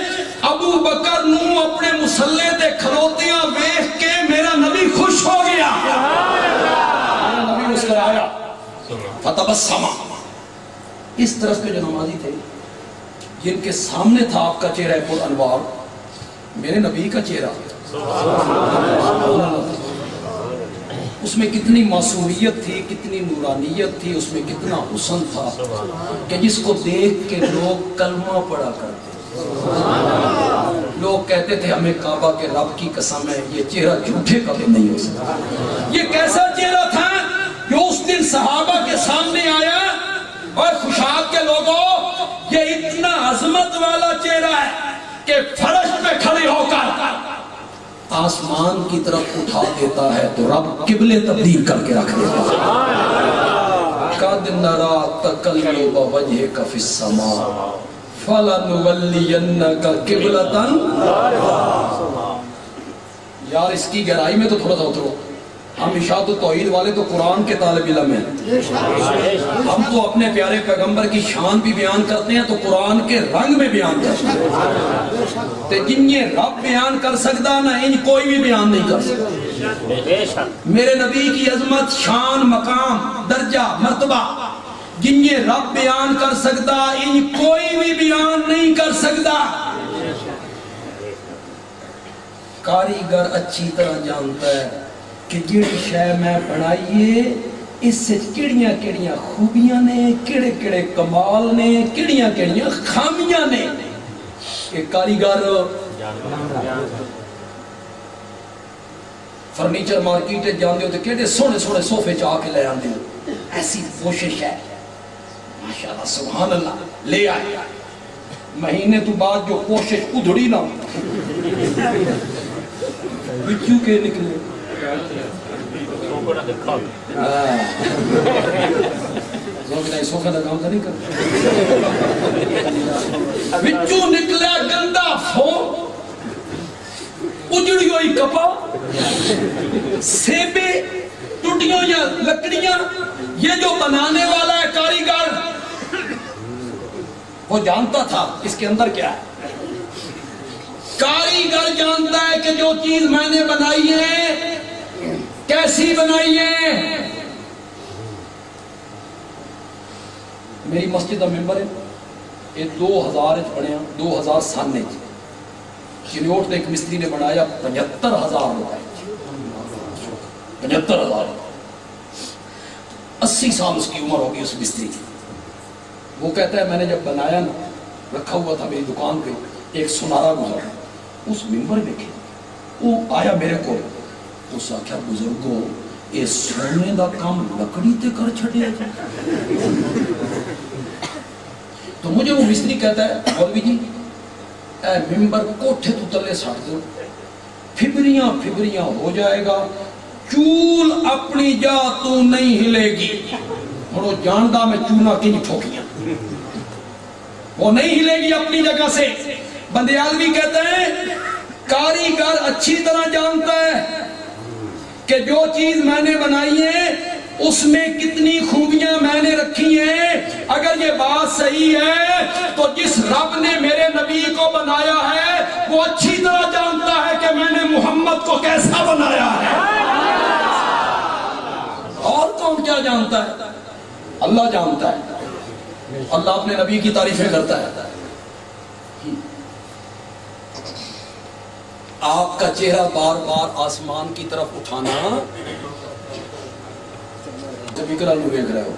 ابو بکر نو اپنے مصلی تے کھلوتیاں ویکھ کے میرا نبی خوش ہو گیا. میرا نبی مسکرایا. فتبسم. اس طرف کے جو نمازی تھے جن کے سامنے تھا آپ کا چہرہ پر انوار، میرے نبی کا چہرہ، اس میں کتنی معصومیت تھی، کتنی نورانیت تھی، اس میں کتنا حسن تھا کہ جس کو دیکھ کے لوگ کلمہ پڑھا کرتے. لوگ کہتے تھے ہمیں کعبہ کے رب کی قسم ہے یہ چہرہ جھوٹے کبھی نہیں ہو سکتا. یہ کیسا چہرہ تھا جو اس دن صحابہ کے سامنے آیا اور خوشاب کے لوگوں یہ اتنا عظمت والا چہرہ ہے کہ فرش پہ کھڑے ہو کر آسمان کی طرف اٹھا دیتا ہے تو رب قبلے تبدیل کر کے رکھ دیتا ہے. قَدْ نَرَا تَقَلُّبَ وَجْهِكَ فِي السَّمَاءِ فَلَنُوَلِّيَنَّكَ قِبْلَةً. یار اس کی گہرائی میں تو تھوڑا سا اترو. ہم اشاعت التوحید والے تو قرآن کے طالب علم ہیں، ہم تو اپنے پیارے پیغمبر کی شان بھی بیان کرتے ہیں تو قرآن کے رنگ میں بیان کرتے ہیں. جن یہ رب بیان کر سکتا نہ ان کوئی بھی بیان نہیں کر سکتا. میرے نبی کی عظمت، شان، مقام، درجہ، مرتبہ جن یہ رب بیان کر سکتا ان کوئی بھی بیان نہیں کر سکتا. کاریگر اچھی طرح جانتا ہے کہ جڑی شے میں بنائیے اس سے کیڑیاں کیڑیاں خوبیاں نے، کیڑے کیڑے کمال نے، کیڑیاں کیڑیاں خامیاں نے. ایک کاریگر فرنیچر مارکیٹ جاندے ہو تو کیڑے سونے سونے صوفے چاہ کے لے آندے ہو. ایسی کوشش ہے ماشاءاللہ سبحان اللہ لے آئے. مہینے تو بعد جو کوشش ادھڑی نہ بچوں کے نکلے صوفے کا کام تو نہیں کرتا بچوں نکلا گندا فون اجڑی ہوئی کپا سیبے ٹوٹیوں یا لکڑیاں. یہ جو بنانے والا ہے کاریگر وہ جانتا تھا اس کے اندر کیا ہے. کاریگر جانتا ہے کہ جو چیز میں نے بنائی ہے کیسی بنائی ہے. میری مسجد کا ممبر ہے یہ 2000 بنیا 2000 سانے چنوٹ نے ایک مستری نے بنایا 75,000 روپے 75,000 80 سال اس کی عمر ہوگی اس مستری کی. وہ کہتا ہے میں نے جب بنایا نا رکھا ہوا تھا میری دکان پہ ایک سنارا گزرا اس ممبر میں کھے وہ آیا میرے کو اس آکھیا بزرگو یہ سونے دا کام لکڑی تے کر چھڑے تو مجھے وہ مستری کہتا ہے مولوی جی اے ممبر کوٹھے تو تلے ساٹھ دو پھبریاں پھبریاں ہو جائے گا چول اپنی جا تو نہیں ہلے گی. وہ جاندہ میں چونا کی نہیں ٹھوکیاں وہ نہیں ہلے گی اپنی جگہ سے. بندیالوی کہتے ہیں کاریگر اچھی طرح جانتا ہے کہ جو چیز میں نے بنائی ہے اس میں کتنی خوبیاں میں نے رکھی ہیں. اگر یہ بات صحیح ہے تو جس رب نے میرے نبی کو بنایا ہے وہ اچھی طرح جانتا ہے کہ میں نے محمد کو کیسا بنایا ہے. اور کون کیا جانتا ہے؟ اللہ جانتا ہے. اللہ اپنے نبی کی تعریفیں کرتا ہے. آپ کا چہرہ بار بار آسمان کی طرف اٹھانا جب اقرا میں دیکھ رہے ہو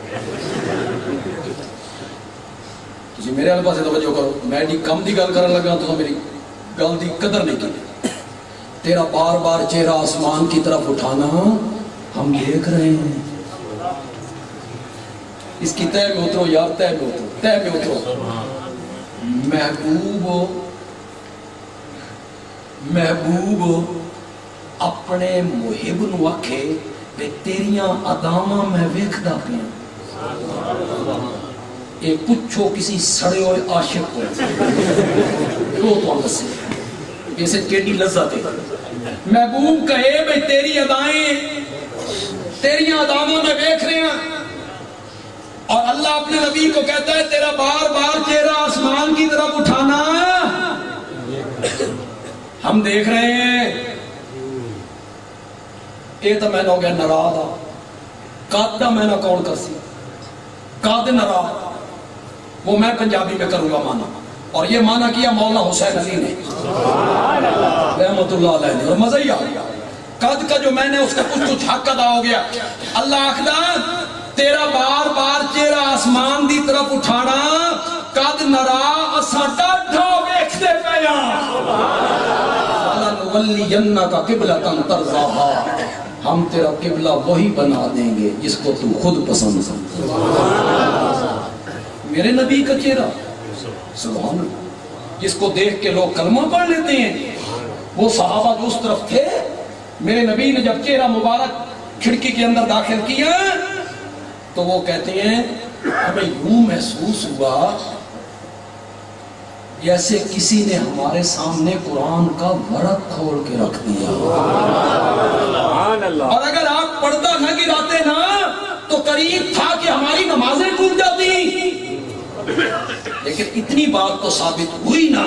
تسی میرے والے پاسے توجہ کرو. میں دی کم دی گل کرن لگا تو میری گل دی قدر نہیں کی. تیرا بار بار چہرہ آسمان کی طرف اٹھانا ہم دیکھ رہے ہیں. اس کی تہ میں اترو یار تہ میں اترو تہ میں اترو. محبوب اپنے محب نو آکھے کہ تیریاں اداماں میں ویکھدا پیا. یہ پوچھو کسی سڑے ہوئے عاشق کو تو دسے اسے کیڑی لذت ہے. محبوب کہے بھئی تیری ادائیں تیریاں اداماں میں ویکھ رہے ہیں اور اللہ اپنے نبی کو کہتا ہے تیرا بار بار چہرہ آسمان کی طرف اٹھانا ہم دیکھ رہے ہیں. یہ تو میں نے ہو گیا ناراض آ قادہ میں نہ کون کر سی قاد ناراض وہ میں پنجابی میں کروں گا مانا اور یہ مانا کیا مولانا حسین علی نے رحمت اللہ علیہ نے اور مزہ ہی آ گیا. قد کا جو میں نے اس کا کچھ حق ادا ہو گیا. اللہ آخدا تیرا بار بار چہرہ آسمان دی طرف اٹھانا قد نرا اساں ڈاڈھا ویکھدے پیا. وَلَنُوَلِّيَنَّكَ قِبْلَةً تَرْضَاهَا ہم تیرا قبلہ وہی بنا دیں گے جس کو تو خود پسند کر. میرے نبی کا چہرہ سبحان اللہ جس کو دیکھ کے لوگ کلمہ پڑھ لیتے ہیں. وہ صحابہ جو اس طرف تھے میرے نبی نے جب چہرہ مبارک کھڑکی کے اندر داخل کیا تو وہ کہتے ہیں ہمیں یوں محسوس ہوا جیسے کسی نے ہمارے سامنے قرآن کا ورق کھول کے رکھ دیا. اور اگر آپ پردہ نہ گراتے نا تو قریب تھا کہ ہماری نمازیں ٹوٹ جاتی. لیکن اتنی بات تو ثابت ہوئی نا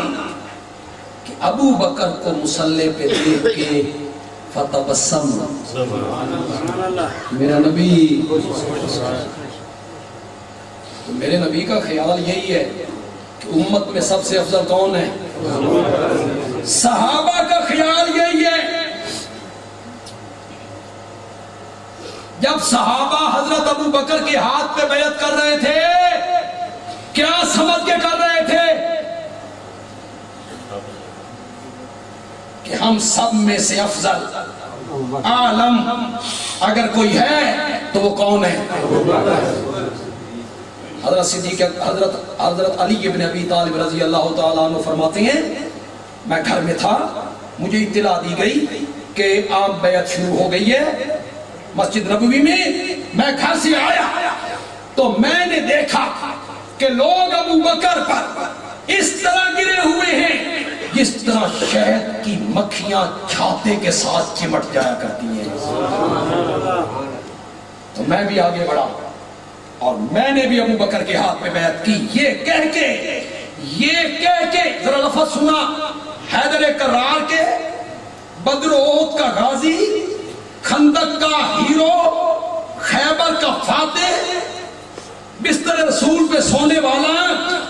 کہ ابو بکر کو مصلی پہ دیکھ کے فتبسم میرا نبی. تو میرے نبی کا خیال یہی ہے کہ امت میں سب سے افضل کون ہے؟ صحابہ کا خیال یہی ہے. جب جب صحابہ حضرت ابو بکر کے ہاتھ پہ بیعت کر رہے تھے کیا سمجھ کے کر رہے تھے کہ ہم سب میں سے افضل عالم اگر کوئی ہے تو وہ کون ہے؟ حضرت صدیق حضرت علی ابن ابی طالب رضی اللہ تعالیٰ عنہ فرماتے ہیں میں گھر میں تھا، مجھے اطلاع دی گئی کہ عام بیعت شروع ہو گئی ہے مسجد نبوی میں. میں گھر سے آیا تو میں نے دیکھا کہ لوگ ابو بکر پر اس طرح گرے ہوئے ہیں جس طرح شہد کی مکھیاں چھاتے کے ساتھ چمٹ جایا کرتی ہیں. تو میں بھی آگے بڑھا اور میں نے بھی ابو بکر کے ہاتھ پہ بیعت کی، یہ کہہ کے ذرا لفظ سنا، حیدر کرار کے، بدر و احد کا غازی، خندق کا ہیرو، خیبر کا فاتح، بستر رسول پہ سونے والا،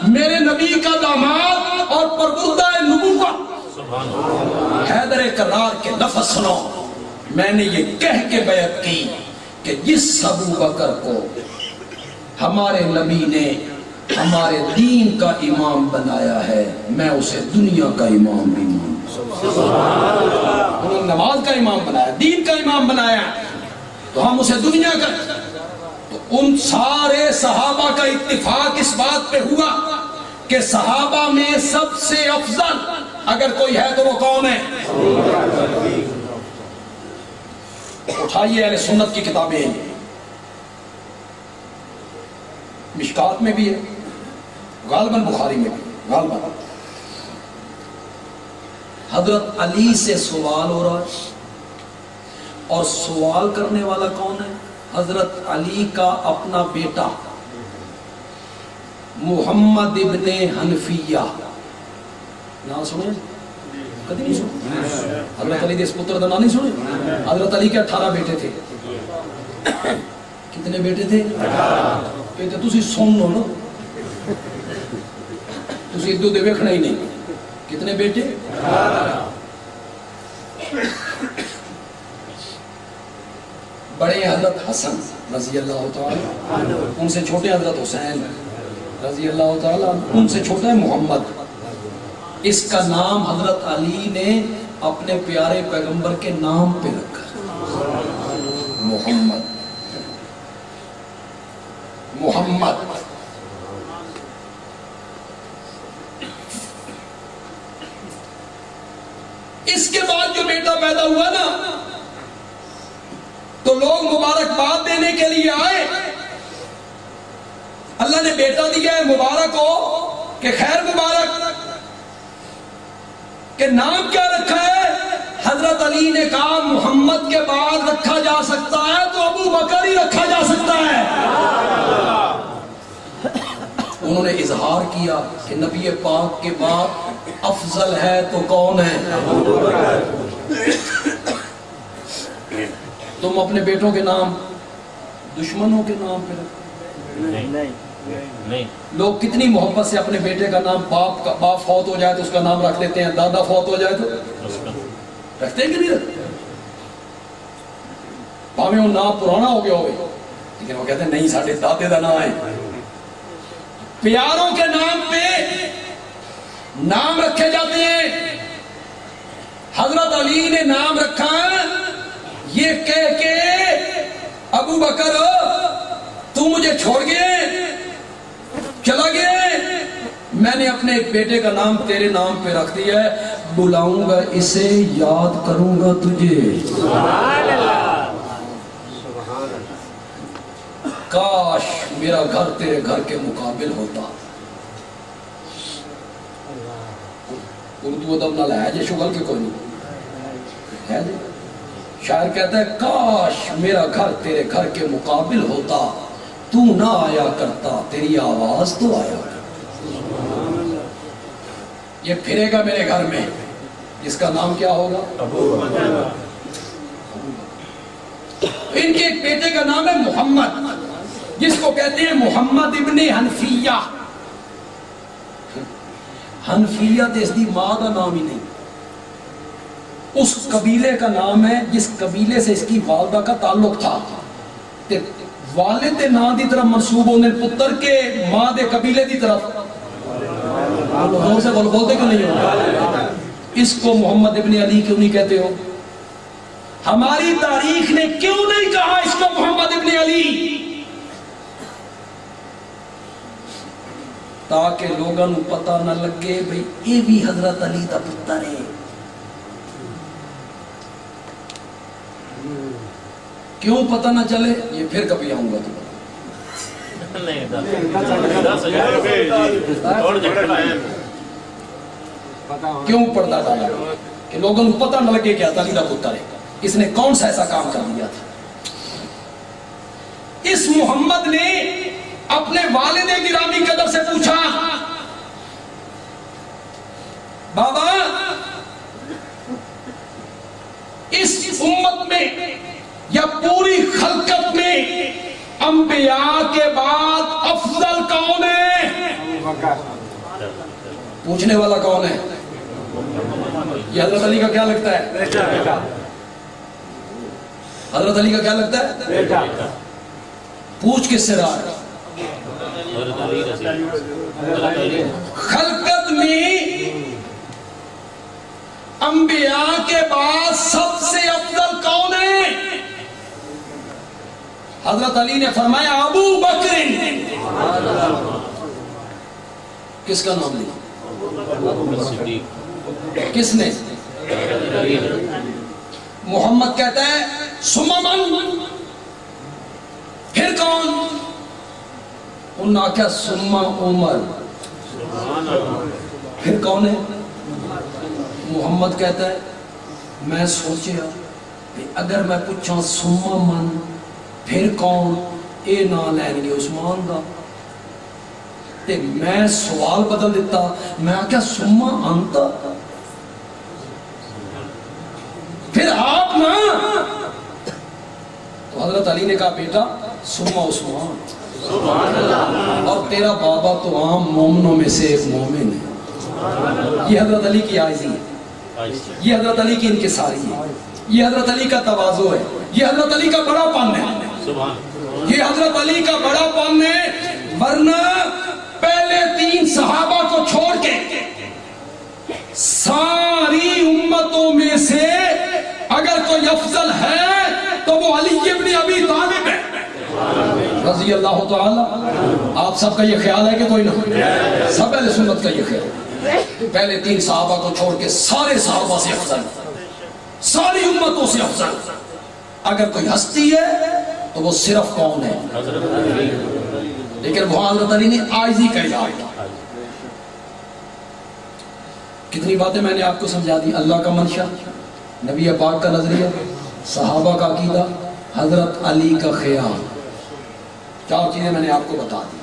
میرے نبی کا داماد اور پربردہ نبوت، حیدر کرار کے لفظ سنو. میں نے یہ کہہ کے بیعت کی کہ جس ابو بکر کو ہمارے نبی نے ہمارے دین کا امام بنایا ہے میں اسے دنیا کا امام بھی مانتا ہوں. انہوں نے نماز کا امام بنایا، دین کا امام بنایا، تو ہم اسے دنیا کا. تو ان سارے صحابہ کا اتفاق اس بات پہ ہوا کہ صحابہ میں سب سے افضل اگر کوئی ہے تو وہ کون ہے؟ اٹھائیے اہل سنت کی کتابیں، مشکات میں بھی ہے، غالباً بخاری میں بھی، غالباً. حضرت علی سے سوال ہو رہا ہے اور سوال کرنے والا کون ہے؟ حضرت علی کا اپنا بیٹا محمد ابن حنفیہ. نام سنے؟ کدی نہیں سنے؟ حضرت علی دے پتر کا نام نہیں سنے؟ حضرت علی کے 18 بیٹے تھے. کتنے بیٹے تھے؟ بیٹے تسی سن لو نا، تسی ادو دے ویکھنا ہی نہیں. کتنے بیٹے؟ بڑے حضرت حسن رضی اللہ تعالی، ان سے چھوٹے حضرت حسین رضی اللہ تعالی، ان سے چھوٹا ہے محمد. اس کا نام حضرت علی نے اپنے پیارے پیغمبر کے نام پہ رکھا، محمد. اس کے بعد جو بیٹا پیدا ہوا نا تو لوگ مبارکباد دینے کے لیے آئے. اللہ نے بیٹا دیا ہے، مبارک ہو کہ خیر مبارک. کہ نام کیا رکھا ہے؟ حضرت علی نے کہا محمد کے بعد رکھا جا سکتا ہے تو ابو بکر ہی رکھا جا سکتا ہے. انہوں نے اظہار کیا کہ نبی پاک کے بعد افضل ہے تو کون ہے؟ تم اپنے بیٹوں کے نام دشمنوں کے نام پہ رکھو. نہیں. لوگ کتنی محبت سے اپنے بیٹے کا نام، باپ فوت ہو جائے تو اس کا نام رکھ دیتے ہیں، دادا فوت ہو جائے تو رکھتے ہیں کہ نہیں رکھتے؟ بھاویں وہ نام پرانا ہو گیا ہوگا لیکن وہ کہتے ہیں نہیں ساڑھے دادے دا نام ہے. پیاروں کے نام پہ نام رکھے جاتے ہیں. حضرت علی نے نام رکھا یہ کہہ کے ابو بکر تو مجھے چھوڑ گئے، چلا گئے، میں نے اپنے ایک بیٹے کا نام تیرے نام پہ رکھ دیا ہے، بلاؤں گا اسے، یاد کروں گا تجھے. سبحان اللہ. کاش میرا گھر تیرے گھر کے مقابل ہوتا. اردو ادب نہ لایا جے شغل کے کوئی نہیں ہے جی. شاعر کہتا ہے کاش میرا گھر تیرے گھر کے مقابل ہوتا، تو نہ آیا کرتا، تیری آواز تو آیا کرتا. یہ پھرے گا میرے گھر میں، اس کا نام کیا ہوگا؟ ان کے ایک بیٹے کا نام ہے محمد، جس کو کہتے ہیں محمد ابن حنفیہ. حنفیہ تے اس دی ماں کا نام ہی نہیں، اس قبیلے کا نام ہے جس قبیلے سے اس کی والدہ کا تعلق تھا. تے والد دے نام دی طرف منسوب ہونے پتر کے ماں دے قبیلے دی طرف زور سے بولتے کیوں نہیں ہو؟ اس کو محمد ابن علی کیوں نہیں کہتے ہو؟ ہماری تاریخ نے کیوں نہیں کہا اس کو محمد ابن علی؟ تاکہ لوگوں کو پتہ نہ لگے بھئی یہ بھی حضرت علی دا پتر ہے. کیوں پتہ نہ چلے؟ یہ پھر کبھی آؤں گا تو کیوں پڑھتا تھا کہ لوگوں کو پتہ نہ لگے کہ علی دا پتر ہے. اس نے کون سا ایسا کام کر دیا تھا؟ اس محمد نے اپنے والد گرامی قدر سے پوچھا بابا اس امت میں یا پوری خلقت میں انبیاء کے بعد افضل کون ہے؟ پوچھنے والا کون ہے؟ یہ حضرت علی کا کیا لگتا ہے؟ حضرت علی کا کیا لگتا ہے؟ پوچھ کس سے رہا ہے؟ خلقت میں انبیاء کے بعد سب سے افضل کون ہے؟ حضرت علی نے فرمایا ابو بکر. کس کا نام لیا؟ کس نے؟ محمد کہتا ہے ثم من؟ پھر کون؟ انہوں نے کہا ثم عمر. پھر کون ہے؟ محمد کہتا ہے میں سوچیا کہ اگر میں پوچھاں ثم من پھر کون، اے نہ لین گے عثمان دا. تے میں سوال بدل دیتا، میں کہا ثم انت، پھر آپ نہ. تو حضرت علی نے کہا بیٹا ثم عثمان، اور تیرا بابا تو عام مومنوں میں سے ایک مومن ہے. یہ حضرت علی کی عاجزی ہے، یہ حضرت علی کی انکساری ہے، یہ حضرت علی کا تواضع ہے، یہ حضرت علی کا بڑا پن ہے، یہ حضرت علی کا بڑا پن ہے. ورنہ پہلے 3 صحابہ کو چھوڑ کے ساری امتوں میں سے اگر کوئی افضل ہے تو وہ علی ابن ابی طالب ہے رضی اللہ تعالی. آپ سب کا یہ خیال ہے کہ کوئی نہ؟ سب اہل سنت کا یہ خیال ہے پہلے 3 صحابہ کو چھوڑ کے سارے صحابہ سے افضل، ساری امتوں سے افضل اگر کوئی ہستی ہے تو وہ صرف کون ہے؟ لیکن وہاں حضرت علی نے عاجزی کا اظہار کیا. کتنی باتیں میں نے آپ کو سمجھا دی. اللہ کا منشا، نبی پاک کا نظریہ، صحابہ کا عقیدہ، حضرت علی کا خیال، 4 چیزیں میں نے آپ کو بتا دی.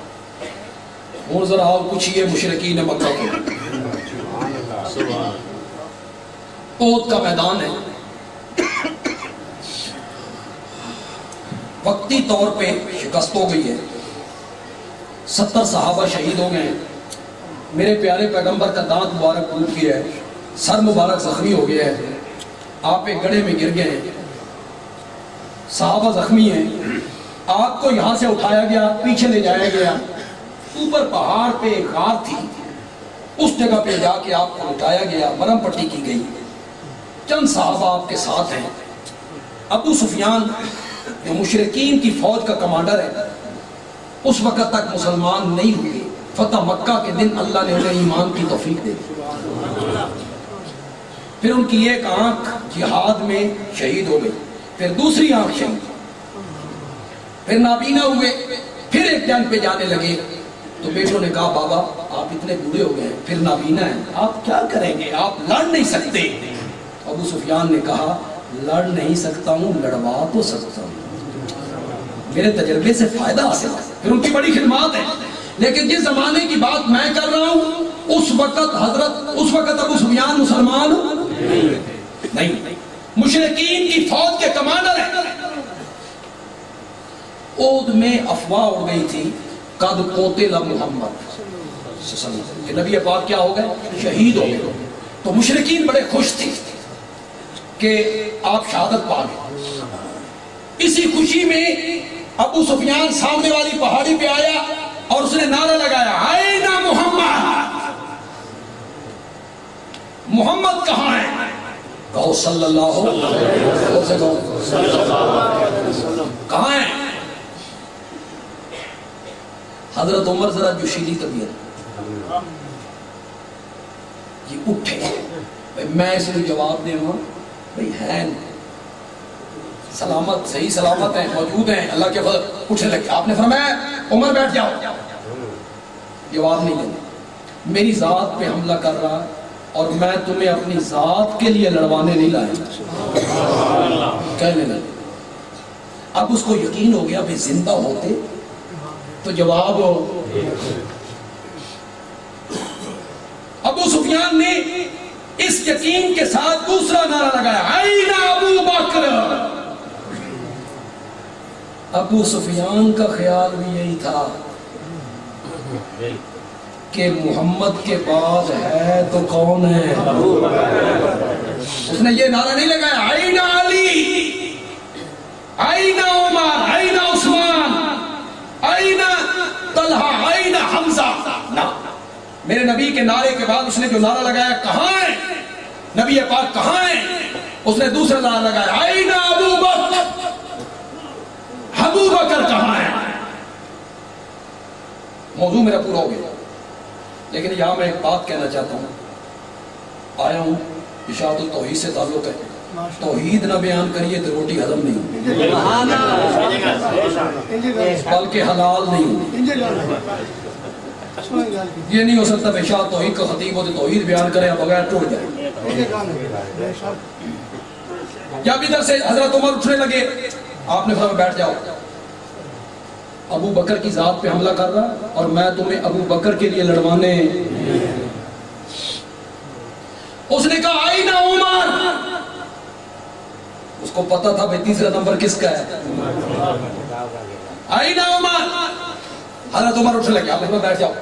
اور ذرا آؤ پوچھئے مشرکین مکہ کو. احد کا میدان ہے، وقتی طور پہ شکست ہو گئی ہے، 70 صحابہ شہید ہو گئے ہیں. میرے پیارے پیغمبر کا دانت مبارک ٹوٹ گیا ہے، سر مبارک زخمی ہو گیا ہے، آپ ایک گڑھے میں گر گئے ہیں، صحابہ زخمی ہیں. آپ کو یہاں سے اٹھایا گیا، پیچھے لے جایا گیا، اوپر پہاڑ پہ ایک غار تھی، اس جگہ پہ جا کے آپ کو اٹھایا گیا، مرہم پٹی کی گئی. چند صحابہ آپ کے ساتھ ہیں. ابو سفیان جو مشرکین کی فوج کا کمانڈر ہے، اس وقت تک مسلمان نہیں ہوئے. فتح مکہ کے دن اللہ نے انہیں ایمان کی توفیق دے دی. پھر ان کی ایک آنکھ جہاد میں شہید ہو گئی، پھر دوسری آنکھ شہید، پھر نابینا ہوئے. پھر ایک جنگ پہ جانے لگے تو بیٹوں نے کہا بابا آپ اتنے بوڑھے ہو گئے ہیں، پھر نابینا ہیں، آپ کیا کریں گے، آپ لڑ نہیں سکتے. ابو سفیان نے کہا لڑ نہیں سکتا ہوں، لڑوا تو سکتا ہوں، میرے تجربے سے فائدہ حاصل ہے. پھر ان کی بڑی خدمات ہے. لیکن جس زمانے کی بات میں کر رہا ہوں اس وقت ابو سفیان مسلمان نہیں، مشرکین کی فوج کے کمانڈر ہیں. احد میں افواہ اڑ گئی تھی قد قتل محمد، کہ نبی پاک کیا ہو گئے، شہید ہو گئے. تو مشرکین بڑے خوش تھے کہ آپ شہادت پا گئے. اسی خوشی میں ابو سفیان سامنے والی پہاڑی پہ آیا اور اس نے نعرہ لگایا آئین محمد، محمد کہاں ہے؟ کہو صلی اللہ علیہ وسلم، کہاں ہے؟ حضرت عمر ذرا جوشیلی طبیعت یہ اٹھے، میں اس کو جواب دے ہوں بھئی ہیں سلامت، صحیح سلامت ہیں، موجود ہیں، اللہ کے فضل، اٹھنے لگے۔ آپ نے فرمایا عمر بیٹھ جاؤ، جواب نہیں دینا، میری ذات پہ حملہ کر رہا اور میں تمہیں اپنی ذات کے لیے لڑوانے نہیں لائے، کہنے لگے۔ اب اس کو یقین ہو گیا بھئی زندہ ہوتے تو جواب ہو۔ ابو سفیان نے اس یقین کے ساتھ دوسرا نعرہ لگایا آئین ابو بکر۔ ابو سفیان کا خیال بھی یہی تھا کہ محمد کے بعد ہے تو کون ہے؟ اس نے یہ نعرہ نہیں لگایا آئین علی، آئین عمر، آئین عثمان، آئین طلحہ، آئین حمزہ، نہ، میرے نبی کے نعرے کے بعد اس نے جو نعرہ لگایا کہاں ہے نبی پاک کہاں ہے؟ اس نے دوسرا نعرہ لگایا آئین ابو بکر، ابو بکر کہاں ہے؟ موضوع میرا پورا ہو گیا، لیکن یہاں میں ایک بات کہنا چاہتا ہوں، آیا ہوں اشاعت التوحید سے تعلق ہے، توحید نہ بیان کریے تو روٹی ہضم نہیں ہوگی، بلکہ حلال نہیں ہوگی۔ یہ نہیں ہو سکتا اشاعت توحید کا خطیب ہو تو توحید بیان کرے بغیر ٹوٹ جائے۔ جب ادھر سے حضرت عمر اٹھنے لگے آپ نے فرمایا بیٹھ جاؤ، ابو بکر کی ذات پہ حملہ کر رہا اور میں تمہیں ابو بکر کے لیے لڑوانے۔ اس نے کہا آئین عمر، اس کو پتا تھا بھئی تیسرا نمبر کس کا ہے، آئین عمر۔ حضرت عمر اٹھنے لگے، آپ نے فرمایا بیٹھ جاؤ،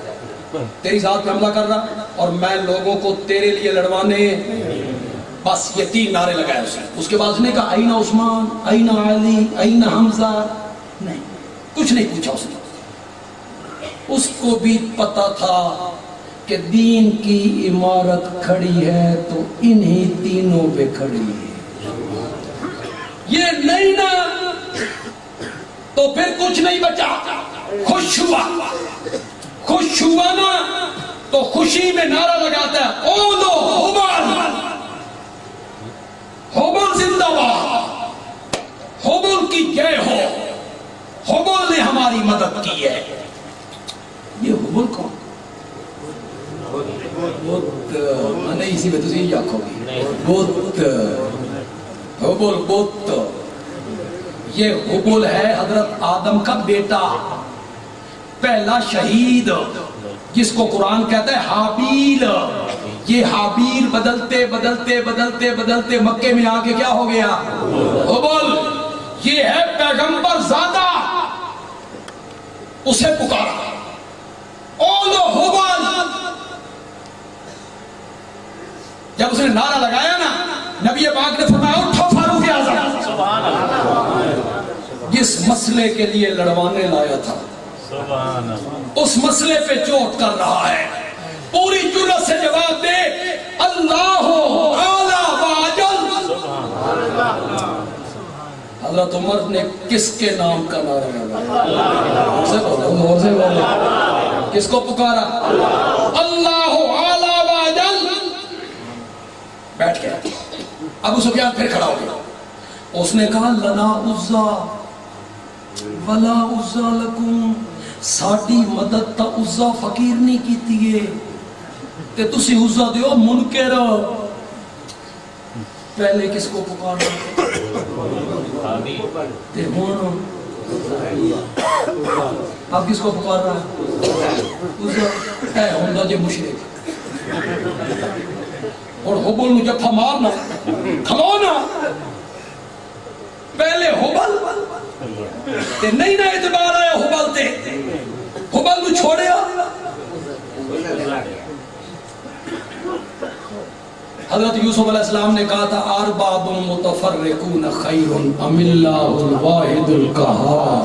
تیری ذات پہ حملہ کر رہا اور میں لوگوں کو تیرے لیے لڑوانے۔ بس یہ تین نعرے لگائے اس کے بعد اس نے کہا آئین عثمان، آئین علی، آئین حمزہ، نہیں کچھ نہیں پوچھا اس نے۔ اس کو بھی پتا تھا کہ دین کی عمارت کھڑی ہے تو انہی تینوں پہ کھڑی ہے، یہ نہیں نا تو پھر کچھ نہیں بچا۔ خوش ہوا نا تو خوشی میں نعرہ لگاتا ہے اولو حبل، حبل زندہ باد، حبل کی جے ہو، حبل نے ہماری مدد کی ہے۔ یہ حبل کون؟ بت، نہیں اسی میں تو یہی آنکھوں گی، بت، حبل بت۔ یہ حبل ہے حضرت آدم کا بیٹا، پہلا شہید، جس کو قرآن کہتا ہے حابیل۔ یہ حابیل بدلتے بدلتے بدلتے بدلتے مکے میں آ کے کیا ہو گیا؟ حبل۔ یہ ہے پیغمبر زادہ، اسے پکارا اولو حبل۔ جب اس نے نعرہ لگایا نا نبی پاک نے فرمایا اٹھو فاروق اعظم، سبحان اللہ، جس مسئلے کے لیے لڑوانے لایا تھا سبحان اللہ، اس مسئلے پہ چوٹ کر رہا ہے، پوری جرأت سے جواب دے اللہ اعلیٰ واجل۔ حضرت عمر نے کس کے نام کا نعرہ لگایا؟ کس کو پکارا؟ اللہ اعلیٰ واجل۔ بیٹھ گیا۔ ابو سفیان پھر کھڑا ہو گیا، اس نے کہا لنا عزا ولا عزا لکم، ساڑی مدد تا عزا فقیر نہیں کیتی ہے تے تسی عزا دیو منکر۔ پہلے کس کو پکارا تے ہون اب کس کو پکار رہا ہے؟ عزا اے ہوندہ جے مشرک، اور حبل نو جفا مارنا کھلونا، پہلے حبل تے نہیں نہ اعتبار آیا حبل تے، حبل نو چھوڑیا۔ حضرت یوسف علیہ السلام نے کہا تھا ارباب متفرقون خیر ام اللہ الواحد القہار۔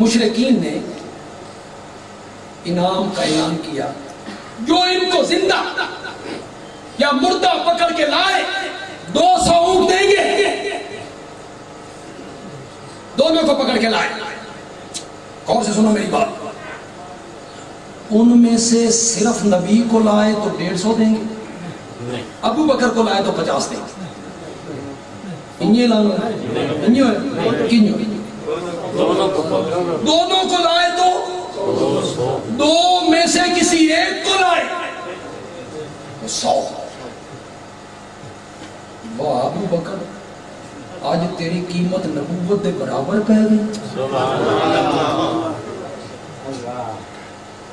مشرکین نے انعام کا اعلان کیا، جو ان کو زندہ یا مردہ پکڑ کے لائے 200 اونٹ دیں گے، دونوں کو پکڑ کے لائے۔ غور سے سنو میری بات، ان میں سے صرف نبی کو لائے تو 150 دیں گے، ابو بکر کو لائے تو 50 دیں گے۔ دونوں کو لائے تو 2 میں سے کسی ایک کو لائے 100۔ واہ ابو بکر، آج تیری قیمت نبوت دے برابر پہ گئی۔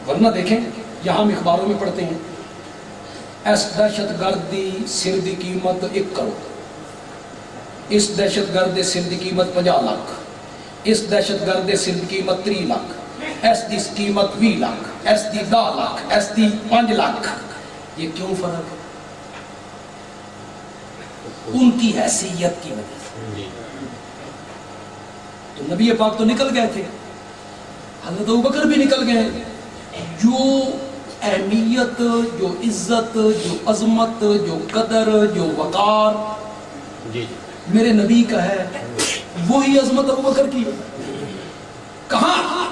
ورنہ دیکھیں یہاں ہم اخباروں میں پڑھتے ہیں اس دہشت گرد دی سر دی قیمت 1 کروڑ، اس دہشت گرد دے سر دی قیمت 50 لاکھ، اس دہشت گرد دے سر دی قیمت 3 لاکھ، اس دی قیمت 20 لاکھ، اس دی 10 لاکھ، اس دی 5 لاکھ۔ یہ کیوں فرق ہے؟ ان کی حیثیت کی وجہ سے۔ تو نبی پاک تو نکل گئے تھے، حضرت ابوبکر بھی نکل گئے۔ جو اہمیت، جو عزت، جو عظمت، جو قدر، جو وقار میرے نبی کا ہے، وہی عظمت ابوبکر کی ہے۔ کہاں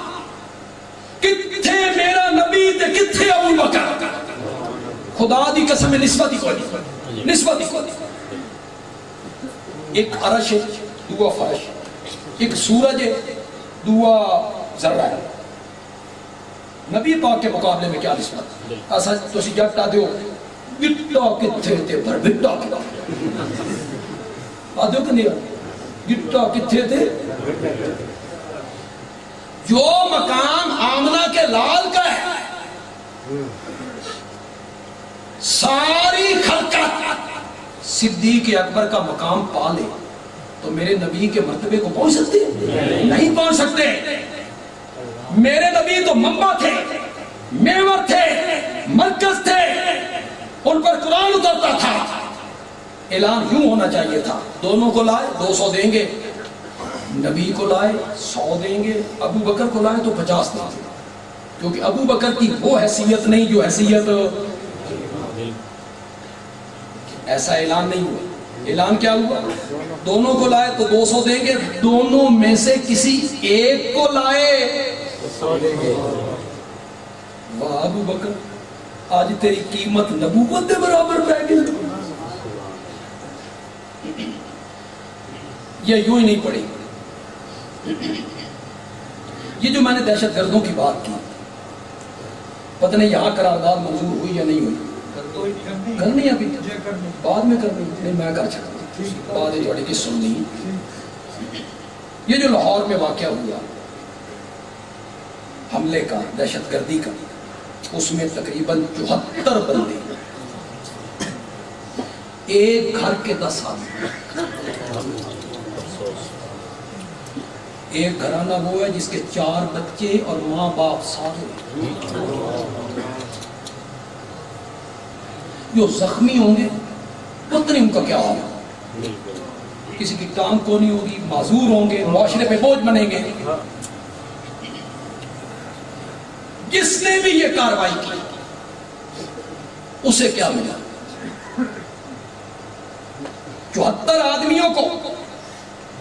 کتھے میرا نبی تے کتھے ابوبکر؟ خدا دی قسم نسبت ہی کوئی، نسبت ہی کوئی۔ ایک عرش ہے، دوا فرش، ایک سورج ہے، دوا ذرہ ہے۔ نبی پاک کے مقابلے میں کیا نسبت؟ ایسا تو سی جٹ آ دیو گٹا کتھے تے پر بٹا کتا آ دیو کہ نہیں گٹا کتھے تے؟ جو مقام آمنہ کے لال کا ہے، ساری خلقت صدیق اکبر کا مقام پا لے تو میرے نبی کے مرتبے کو پہنچ سکتے ہیں؟ نہیں پہنچ سکتے۔ میرے نبی تو منبع تھے، محور تھے، مرکز تھے، ان پر قرآن اترتا تھا۔ اعلان یوں ہونا چاہیے تھا، دونوں کو لائے 200 دیں گے، نبی کو لائے 100 دیں گے، ابو بکر کو لائے تو 50 دیں گے، کیونکہ ابو بکر کی وہ حیثیت نہیں جو حیثیت۔ ایسا اعلان نہیں ہوا۔ اعلان کیا ہوا؟ دونوں کو لائے تو 200 دیں گے، دونوں میں سے کسی ایک کو لائے۔ واہ ابو بکر، آج تیری قیمت نبوت دے برابر پہ گئی۔ یہ یوں ہی نہیں پڑی۔ یہ جو میں نے دہشت گردوں کی بات کی، پتہ نہیں یہاں قرارداد منظور ہوئی یا نہیں ہوئی، کرنی ابھی بعد میں کرنی نہیں، میں کر سکتا بعد میں تھوڑی کی سننی۔ یہ جو لاہور میں واقعہ ہوا حملے کا، دہشت گردی کا، اس میں تقریباً 74 بندے، ایک گھر کے 10 آدمی۔ ایک گھرانہ وہ ہے جس کے 4 بچے اور ماں باپ سارے، جو زخمی ہوں گے پتہ نہیں ان کا کیا ہوگا، کسی کی ٹانگ کو نہیں ہوگی، معذور ہوں گے، معاشرے پہ بوجھ بنیں گے۔ جس نے بھی یہ کارروائی کی اسے کیا ملا؟ 74 آدمیوں کو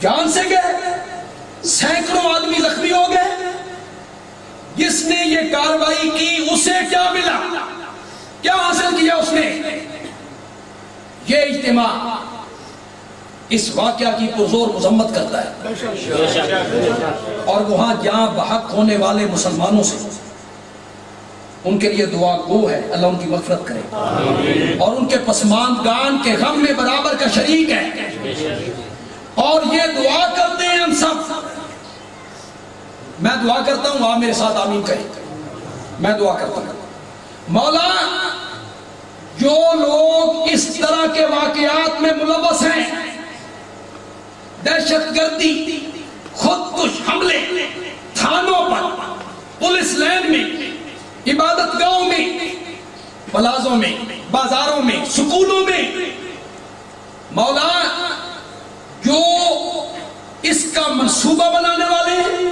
جان سے گئے، سینکڑوں آدمی زخمی ہو گئے۔ جس نے یہ کارروائی کی اسے کیا ملا؟ کیا حاصل کیا اس نے؟ یہ اجتماع اس واقعہ کی پرزور مذمت کرتا ہے، اور وہاں جہاں بحق ہونے والے مسلمانوں سے ان کے لیے دعا گو ہے، اللہ ان کی مغفرت کرے، اور ان کے پسماندگان کے غم میں برابر کا شریک ہے، اور یہ دعا کرتے ہیں ہم سب۔ میں دعا کرتا ہوں، آپ میرے ساتھ آمین کہیں۔ میں دعا کرتا ہوں مولا، جو لوگ اس طرح کے واقعات میں ملوث ہیں، دہشت گردی، خودکش حملے، تھانوں پر، پولیس لائن میں، عبادت گاہوں میں، پلازوں میں، بازاروں میں، سکولوں میں، مولا جو اس کا منصوبہ بنانے والے ہیں،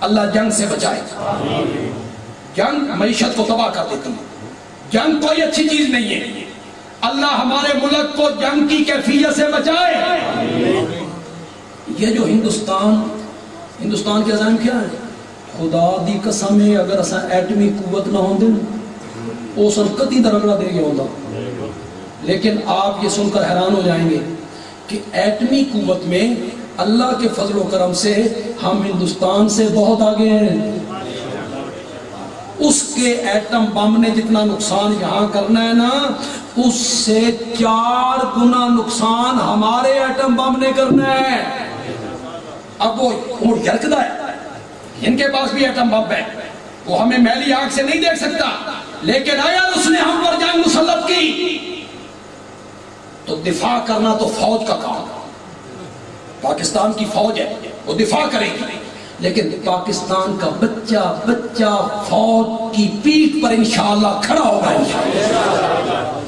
اللہ جنگ سے بچائے. جنگ معیشت کو تباہ کر دیتی ہے. جنگ کوئی اچھی چیز نہیں ہے. اللہ ہمارے ملک کو جنگ کی کیفیت سے بچائے. یہ جو ہندوستان کے عزائم کیا ہے؟ خدا دی قسم ہے اگر اساں ایٹمی قوت نہ ہوندے او سن کدی دا رگڑا دے گیا ہوندا. لیکن آپ یہ سن کر حیران ہو جائیں گے کہ ایٹمی قوت میں اللہ کے فضل و کرم سے ہم ہندوستان سے بہت آگے ہیں. اس کے ایٹم بم نے جتنا نقصان یہاں کرنا ہے نا اس سے 4 گنا نقصان ہمارے ایٹم بم نے کرنا ہے. اب وہ یلکدا ہے، ان کے پاس بھی ایٹم بم ہے، وہ ہمیں میلی آنکھ سے نہیں دیکھ سکتا، لیکن آیا اس نے ہم پر جنگ مسلط کی تو دفاع کرنا تو فوج کا کام. پاکستان کی فوج ہے وہ دفاع کرے گی، لیکن پاکستان کا بچہ فوج کی پیٹھ پر انشاءاللہ کھڑا ہوگا.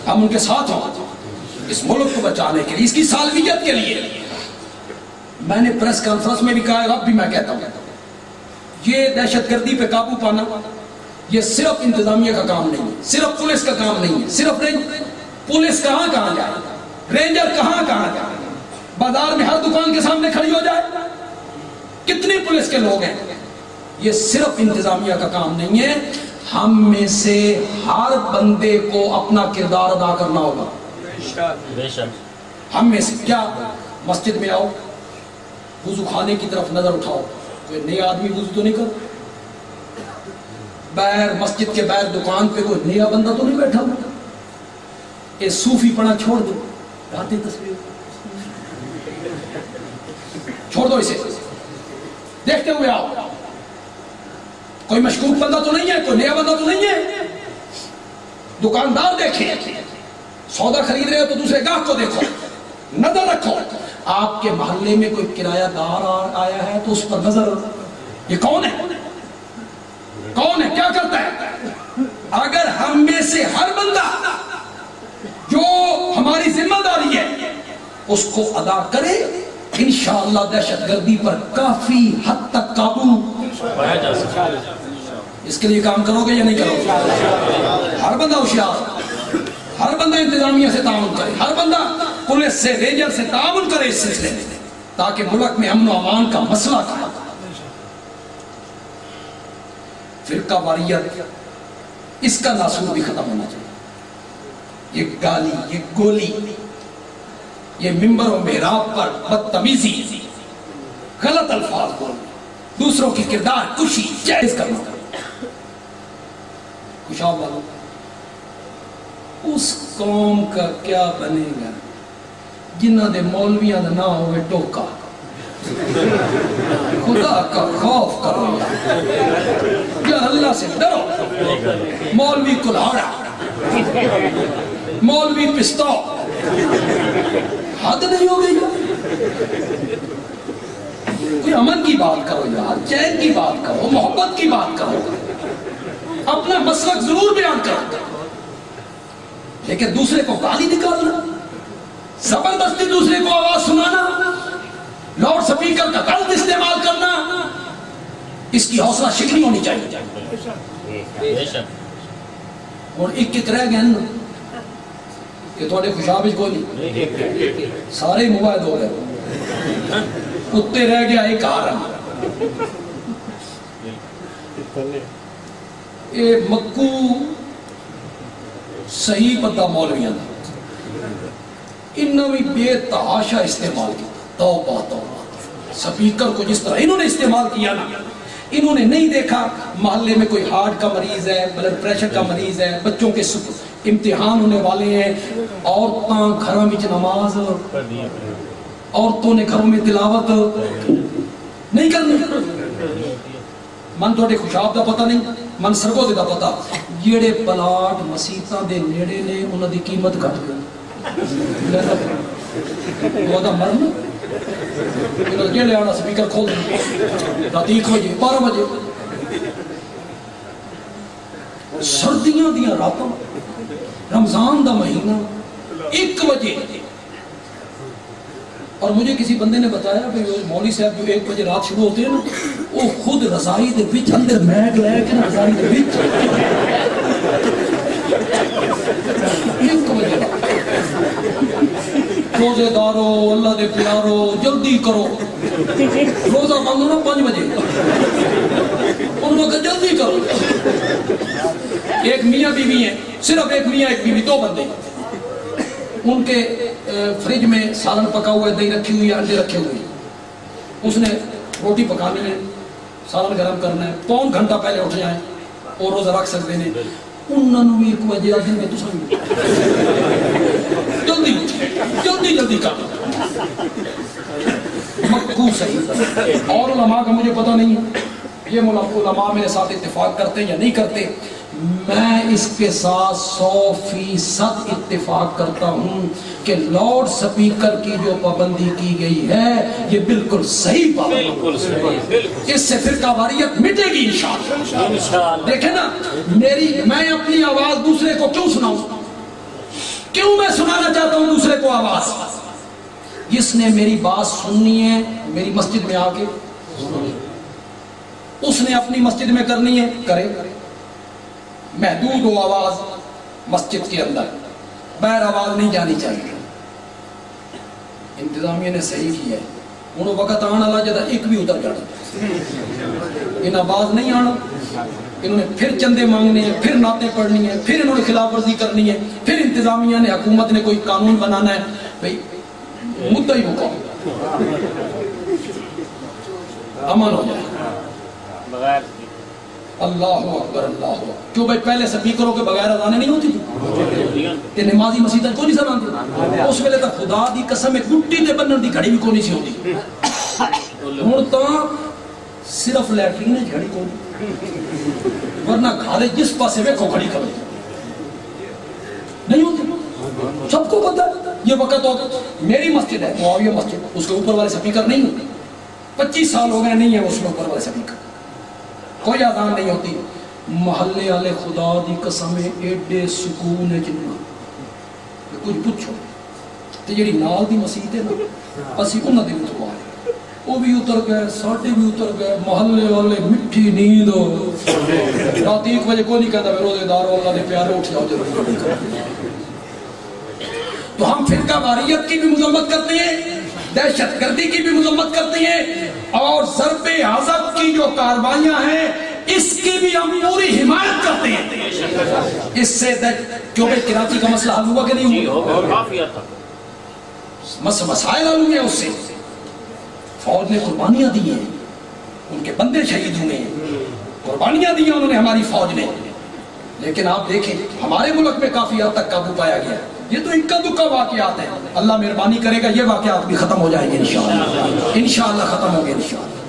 ہم ان کے ساتھ ہوں اس ملک کو بچانے کے لیے، اس کی سالمیت کے لیے. میں نے پریس کانفرنس میں بھی کہا ہے، اب بھی میں کہتا ہوں، یہ دہشت گردی پہ قابو پانا یہ صرف انتظامیہ کا کام نہیں ہے، صرف پولیس کا کام نہیں ہے. صرف پولیس کہاں جائے، رینجر کہاں جائے، بازار میں ہر دکان کے سامنے کھڑی ہو جائے. کتنے پولیس کے لوگ ہیں؟ یہ صرف انتظامیہ کا کام نہیں ہے. ہم میں سے ہر بندے کو اپنا کردار ادا کرنا ہوگا. بے شک. ہم میں سے کیا مسجد میں آؤ، وضو خانے کی طرف نظر اٹھاؤ، کوئی نیا آدمی وضو تو نہیں کر، باہر مسجد کے باہر دکان پہ کوئی نیا بندہ تو نہیں بیٹھا ہوا. یہ صوفی پنا چھوڑ دو، آتی تصویر چھوڑ دو، اسے دیکھتے ہوئے آؤ. کوئی مشکوک بندہ تو نہیں ہے، کوئی نیا بندہ تو نہیں ہے. دکاندار دیکھیں، سودا خرید رہے ہو تو دوسرے گاہک کو دیکھو، نظر رکھو. آپ کے محلے میں کوئی کرایہ دار آیا ہے تو اس پر نظر، یہ کون ہے، کیا کرتا ہے. اگر ہم میں سے ہر بندہ جو ہماری ذمہ داری ہے اس کو ادا کرے، انشاءاللہ دہشت گردی پر کافی حد تک قابو پایا جا سکتا ہے. اس کے لیے کام کرو گے یا نہیں کرو گے؟ ہر بندہ ہوشیار، ہر بندہ انتظامیہ سے تعاون کرے، ہر بندہ پولیس سے، رینجر سے تعاون کرے اس سلسلے میں، تاکہ ملک میں امن و امان کا مسئلہ کا فرقہ واریت اس کا ناسور بھی ختم ہونا چاہیے. یہ گالی، یہ گولی، یہ ممبر و محراب پر بدتمیزی، غلط الفاظ بولنا، دوسروں کی کردار کشی جائز کرنا. خوشاب والوں، اس قوم کا کیا بنے گا جنہ دے مولویاں دا نہ ہوئے ٹوکا. خدا کا خوف کرو یا اللہ سے ڈرو. مولوی کلہاڑا، مولوی پستول، حد نہیں ہو گئی. کوئی امن کی بات کرو یار، چین کی بات کرو، محبت کی بات کرو، اپنا مسلک ضرور بیان کرو، لیکن دوسرے کو گالی نکالنا، زبردستی دوسرے کو آواز سنانا، لاؤڈ سپیکر کا غلط استعمال کرنا، اس کی حوصلہ شکنی ہونی چاہیے. بے شک. اور ایک رہ گئے نا کہ تھوڑے خوشاب کوئی نہیں، سارے موبائل ہو گئے، کتے رہ گیا ایک آرم. یہ مکو صحیح پتہ مولویاں دا انہوں بھی بے تحاشا استعمال کیا. توبہ توبہ، سپیکر کو جس طرح انہوں نے استعمال کیا نا، انہوں نے نہیں دیکھا محلے میں کوئی ہارٹ کا مریض ہے، بلڈ پریشر کا مریض ہے، بچوں کے امتحان ہونے والے ہیں، عورتاں گھروں میں نماز، عورتوں نے گھروں میں تلاوت نہیں کرنی. من تھوڑے خوشاب دا پتہ نہیں، من سرگو دے دا پتہ، جیڑے پلاٹ مسیطاں دے نیڑے نے انہاں دی قیمت گھٹ گئی. وہ دا مرن انہوں نے لے آنا سپیکر کھول دیں رات 1 بجے 12 بجے، سردیاں دیاں راتوں، رمضان دا مہینہ 1 بجے. اور مجھے کسی بندے نے بتایا کہ مولوی صاحب جو 1 بجے رات شروع ہوتے ہیں نا وہ خود رضائی دے وچ اندر میگ لے کے رضائی دے وچ 1 بجے روزے دارو اللہ دے پیارو جلدی کرو روزہ مانگو نا 5 بجے ان کو جلدی کرو. ایک میاں بیوی ہیں, صرف ایک میاں ایک بیوی, 2 بندے. ان کے فریج میں سالن پکا ہوا ہے, دہی رکھی ہوئی ہے, انڈے رکھے ہوئے ہیں. اس نے روٹی پکانی ہے, سالن گرم کرنا ہے, 1 گھنٹہ پہلے اٹھ جائیں اور روزہ رکھ سکتے ہیں. انہوں نے 1 بجے آدھے میں تو سمجھ جلدی جلدی جلدی کر مکو صحیح. اور علماء کا مجھے پتہ نہیں ہے, یہ علماء میرے ساتھ اتفاق کرتے ہیں یا نہیں کرتے. میں اس کے ساتھ 100% اتفاق کرتا ہوں کہ لاؤڈ سپیکر کی جو پابندی کی گئی ہے یہ بالکل صحیح پابندی. اس سے فرقہ واریت مٹے گی انشاءاللہ. دیکھیں نا, میں اپنی آواز دوسرے کو کیوں سناؤں, کیوں میں سنانا چاہتا ہوں دوسرے کو آواز. جس نے میری بات سننی ہے میری مسجد میں آ کے, اس نے اپنی مسجد میں کرنی ہے کرے. محدود ہو آواز مسجد کے اندر, باہر آواز نہیں جانی چاہیے. انتظامیہ نے صحیح کیا ہے. انہوں وقت آنا لا جاتا ایک بھی اتر جانا, ان آواز نہیں آنا. انہوں نے پھر چندے مانگنے ہیں, پھر نعتیں پڑھنی ہیں, پھر انہوں نے خلاف ورزی کرنی ہے, پھر انتظامیہ نے حکومت نے کوئی قانون بنانا ہے. بھئی مدعا ہی مقام امان ہو جائے. اللہ اکبر اللہ اکبر. کیوں بھائی پہلے سپیکروں کے بغیر اذانیں نہیں ہوتی تھی, تے نمازی مسیح کو نہیں سناندے. اس ویلے تک خدا دی قسم ایک مٹی تے بنن دی گھڑی بھی کوئی نہیں سی ہوتی. ہن تاں صرف لیٹرین ہے گھڑی کوئی, ورنہ گھر جس پاسے ویکھو گھڑی کرو نہیں ہوتی. سب کو پتہ ہے یہ وقت ہوگا. میری مسجد ہے معاویہ مسجد, اس کے اوپر والے سپیکر نہیں ہوتے. 25 سال ہو گئے نہیں ہے اس کے اوپر والے سپیکر, کوئی اذان نہیں ہوتی. محلے والے خدا دی قسم ایڈے سکون ہے جنہ کچھ پوچھو. تے جڑی نال دی مسجد ہے نا, اسی انہاں دے تو آئے, وہ بھی اتر گئے, ساڈے بھی اتر گئے. محلے والے مٹھی نیند رات 1 بجے کوئی نہیں کہتا روزے دارو اللہ دے پیارے اٹھ جاؤ جلدی. تو ہم فرقہ واریت کی بھی مذمت کرتے ہیں, دہشت گردی کی بھی مذمت کرتے ہیں, اور ضرب حضب کی جو کاروائیاں ہیں اس کی بھی ہم پوری حمایت کرتے ہیں. اس سے کیوں کہ کراچی کا مسئلہ حل ہوا کہ نہیں ہوا, مسائل حل ہوئے. اس سے فوج نے قربانیاں دی ہیں, ان کے بندے شہید ہوئے ہیں, قربانیاں دی ہیں انہوں نے ہماری فوج نے. لیکن آپ دیکھیں ہمارے ملک میں کافی حد تک قابو پایا گیا. یہ تو اکا دکا واقعات ہیں, اللہ مہربانی کرے گا یہ واقعات بھی ختم ہو جائیں گے انشاءاللہ. انشاءاللہ ختم ہوں گے انشاءاللہ.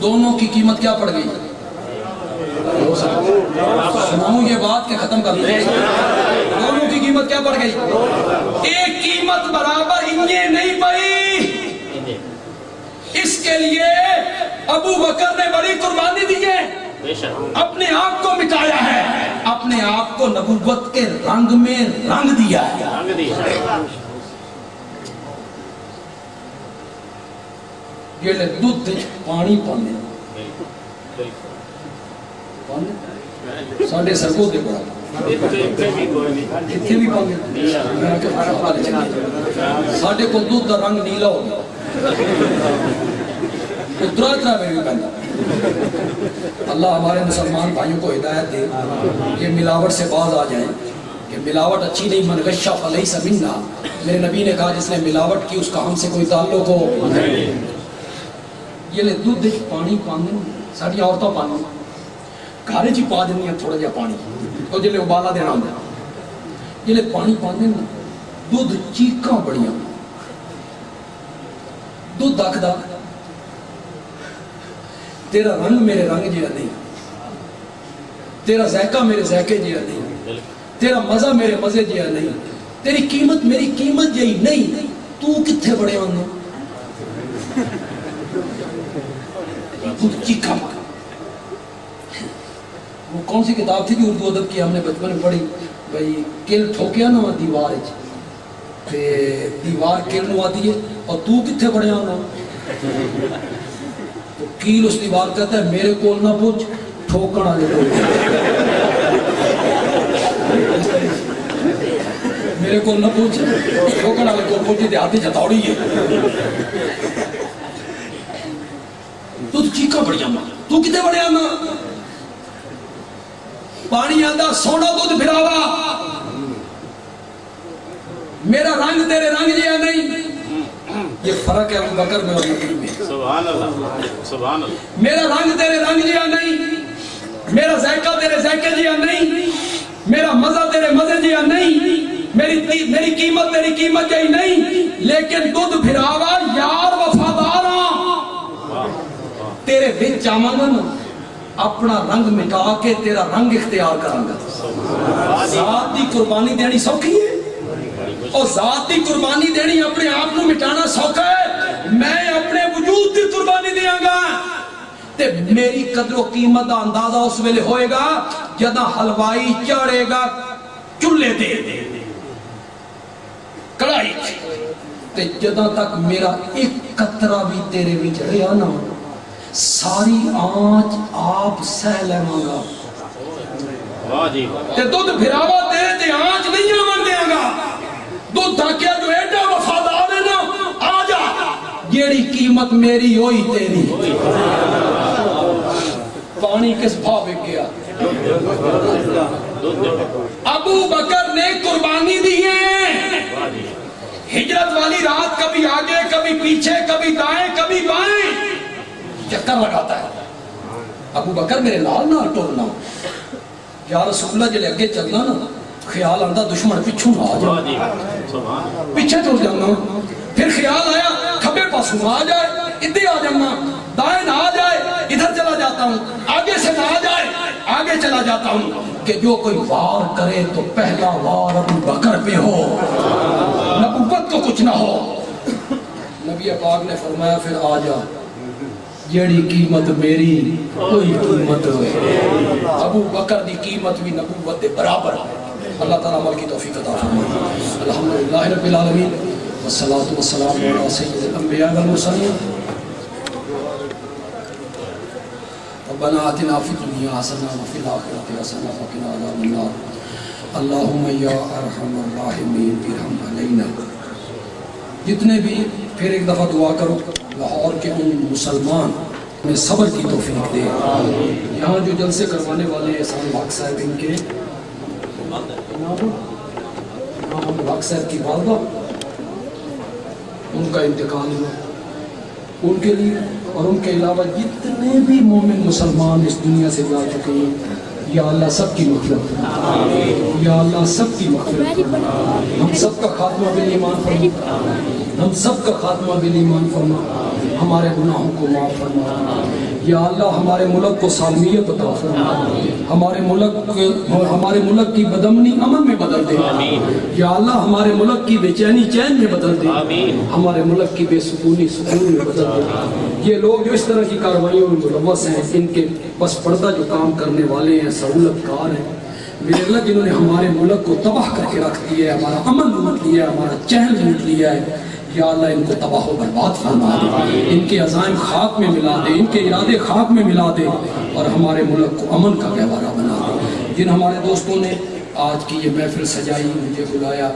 دونوں کی قیمت کیا پڑ گئی سناؤں یہ بات کہ ختم کر دیں. دونوں کی قیمت کیا پڑ گئی, ایک قیمت برابر انہیں نہیں پئی. اس کے لیے ابو بکر نے بڑی قربانی دی ہے, اپنے آپ کو مٹایا ہے, اپنے آپ کو نبوت کے رنگ میں رنگ دیا ہے. یہ لے دودھ پانی پانے ساڑھے سرکو دے بڑا اتھے بھی پانے ساڑھے کو دودھ دا رنگ نیلا ہو اترا اترا میں بھی پہنا. اللہ ہمارے مسلمان بھائیوں کو ہدایت دے, یہ ملاوٹ سے باز آ جائیں کہ ملاوٹ اچھی نہیں. من غش فلیس منا, میرے نبی نے کہا جس نے ملاوٹ کی اس کا ہم سے کوئی تعلق ہو. یہ لے دودھ پانی پانے ساڑھی عورتوں پانے گھارے جی پا دینی ہے تھوڑا جا پانی, اور جلے ابالا دینا ہوں یہ لے پانی پانے دودھ چیکاں بڑیاں, دودھ داکھ داکھ. تیرا رنگ میرے رنگ جیڑا نہیں, تیرا ذائقہ میرے ذائقے جیڑا نہیں, تیرا مزہ میرے مزے جیڑا نہیں, تیری قیمت میری قیمت جیڑی نہیں. تو کتھے بڑے ہونے چیکھا مکا. وہ کون سی کتاب تھی جو اردو ادب کی ہم نے بچپن میں پڑھی, بھئی کل ٹھوکیا نا دیوار دیوار کل نو آتی ہے اور تو کتھے بڑے ہونا تو کیل اس دیوار کہتا ہے میرے کو نہ پوچھ ٹھوکن والے کو، میرے کو نہ پوچھ ٹھوکن والے کو پوچھ، دیہاتی چتوڑی ہے تو چیکا بڑی جانا، تو کتے بڑے آنا پانی آدھا سونا دودھ پھراوا، میرا رنگ تیرے رنگ جیا نہیں، یہ فرق ہے ابو بکر میں اور نبی میں۔ سبحان اللہ سبحان اللہ۔ میرا رنگ تیرے رنگ جیا نہیں، میرا ذائقہ تیرے ذائقے جیا نہیں، میرا مزہ تیرے مزے جیا نہیں، میری قیمت تیری قیمت جی نہیں، لیکن دودھ پھراوا یار وفادارا تیرے بچ آمن اپنا رنگ مٹا کے تیرا رنگ اختیار کرانگا۔ ذات دی قربانی دینی سوکھی ہے، اور ذات دی قربانی دینی اپنے آپ کو مٹانا سوکھا ہے۔ میں اپنے وجود دی قربانی دیاں گا تے میری قدر و قیمت دا اندازہ اس ویلے ہوئے گا جدہ حلوائی چڑھے گا چولہے دے کڑائی تے جدہ تک میرا ایک قطرہ بھی تیرے بھی چڑھے آنا ساری آنچ آپ سہ لے مانگا تے دودھ پھراوا تیرے تے آنچ نہیں آمن دیا گا، دودھ دھاکیا جو ایڈا وفادار ہے نا آجا جیڑی قیمت میری ہوئی تیری۔ پانی کس بھاؤ بک گیا؟ ابو بکر نے قربانی دی ہے، ہجرت والی رات کبھی آگے کبھی پیچھے کبھی دائیں کبھی بائیں چکر لگاتا ہے۔ ابو بکر میرے لال نہ ٹورنا، یا رسول اللہ جلے اگے چلنا نا خیال آندہ دشمن پیچھوں نہ آ جائے، پیچھے ٹور جانا، پھر خیال آیا کھبے پاسوں آ جائے ادھے آ جانا، دائیں نہ آ جائے ادھر چلا جاتا ہوں، آگے سے نہ آ جائے آگے چلا جاتا ہوں کہ جو کوئی وار کرے تو پہلا وار ابو بکر پہ ہو، نبوت کو کچھ نہ ہو۔ نبی پاک نے فرمایا پھر آ جا جیڑی قیمت میری کوئی قیمت ہوئے، ابو بکر دی قیمت بھی نبوت دے برابر ہے۔ اللہ تعالیٰ عمل کی توفیق عطا فرمائے۔ الحمدللہ رب العالمین والصلاة والسلام علی سید الانبیاء والمرسلین۔ ربنا آتنا فی الدنیا حسنہ وفی الآخرۃ حسنہ وقنا عذاب النار۔ اللہم یا ارحم الراحمین ارحم علینا۔ جتنے بھی پھر ایک دفعہ دعا کرو لاہور کے ان مسلمان میں صبر کی توفیق دے۔ یہاں جو جلسے کروانے والے احسان بھاگ صاحب ان کے بھاگ صاحب کی والدہ ان کا انتقال ہوا، ان کے لیے اور ان کے علاوہ جتنے بھی مومن مسلمان اس دنیا سے جا چکے ہیں یا اللہ سب کی مغفرت فرما، یا اللہ سب کی مغفرت فرما، ہم سب کا خاتمہ بالایمان فرما، ہم سب کا خاتمہ بالایمان فرما، ہمارے گناہوں کو معاف فرما، یا اللہ ہمارے ملک کو سالمیت عطا فرما، ہمارے ملک کی بدامنی امن میں بدل دے، یا اللہ ہمارے ملک کی بے چینی چین میں بدل دے، ہمارے ملک کی بے سکونی سکون میں بدل دے۔ یہ لوگ جو اس طرح کی کارروائیوں میں ملوث ہیں، ان کے بس پردہ جو کام کرنے والے ہیں، سہولت کار ہیں، میرے اللہ جنہوں نے ہمارے ملک کو تباہ کر کے رکھ دیا ہے، ہمارا امن لوٹ لیا ہے، ہمارا چین لوٹ لیا ہے، یا اللہ ان کو تباہ و برباد فرما دے، ان کے عزائم خاک میں ملا دے، ان کے ارادے خاک میں ملا دے، اور ہمارے ملک کو امن کا گہوارہ بنا دے۔ جن ہمارے دوستوں نے آج کی یہ محفل سجائی، مجھے بلایا،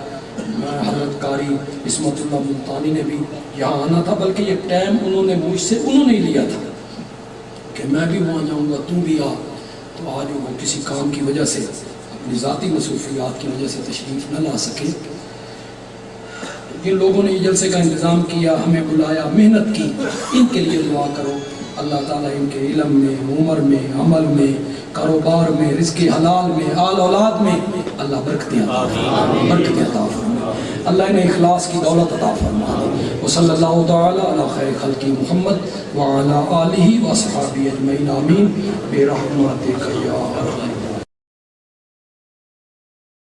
حضرت قاری عصمت اللہ ملتانی نے بھی یہاں آنا تھا، بلکہ یہ ٹائم انہوں نے مجھ سے انہوں نے لیا تھا کہ میں بھی وہاں جاؤں گا، تو بھی آ، تو آج وہ کسی کام کی وجہ سے اپنی ذاتی مصروفیات کی وجہ سے تشریف نہ لا سکے۔ جن لوگوں نے یہ جلسے کا انتظام کیا، ہمیں بلایا، محنت کی، ان کے لیے دعا کرو، اللہ تعالیٰ ان کے علم میں، عمر میں، عمل میں، کاروبار میں، رزق حلال میں، آل اولاد میں اللہ برکتیں عطا فرمائے، برکتیں عطا فرمائے، اللہ انہیں اخلاص کی دولت عطا فرمائے۔ وصلی اللہ تعالیٰ علی خیر خلق محمد وعلی آلہ واصحابہ اجمعین آمین برحمتک یا ارحم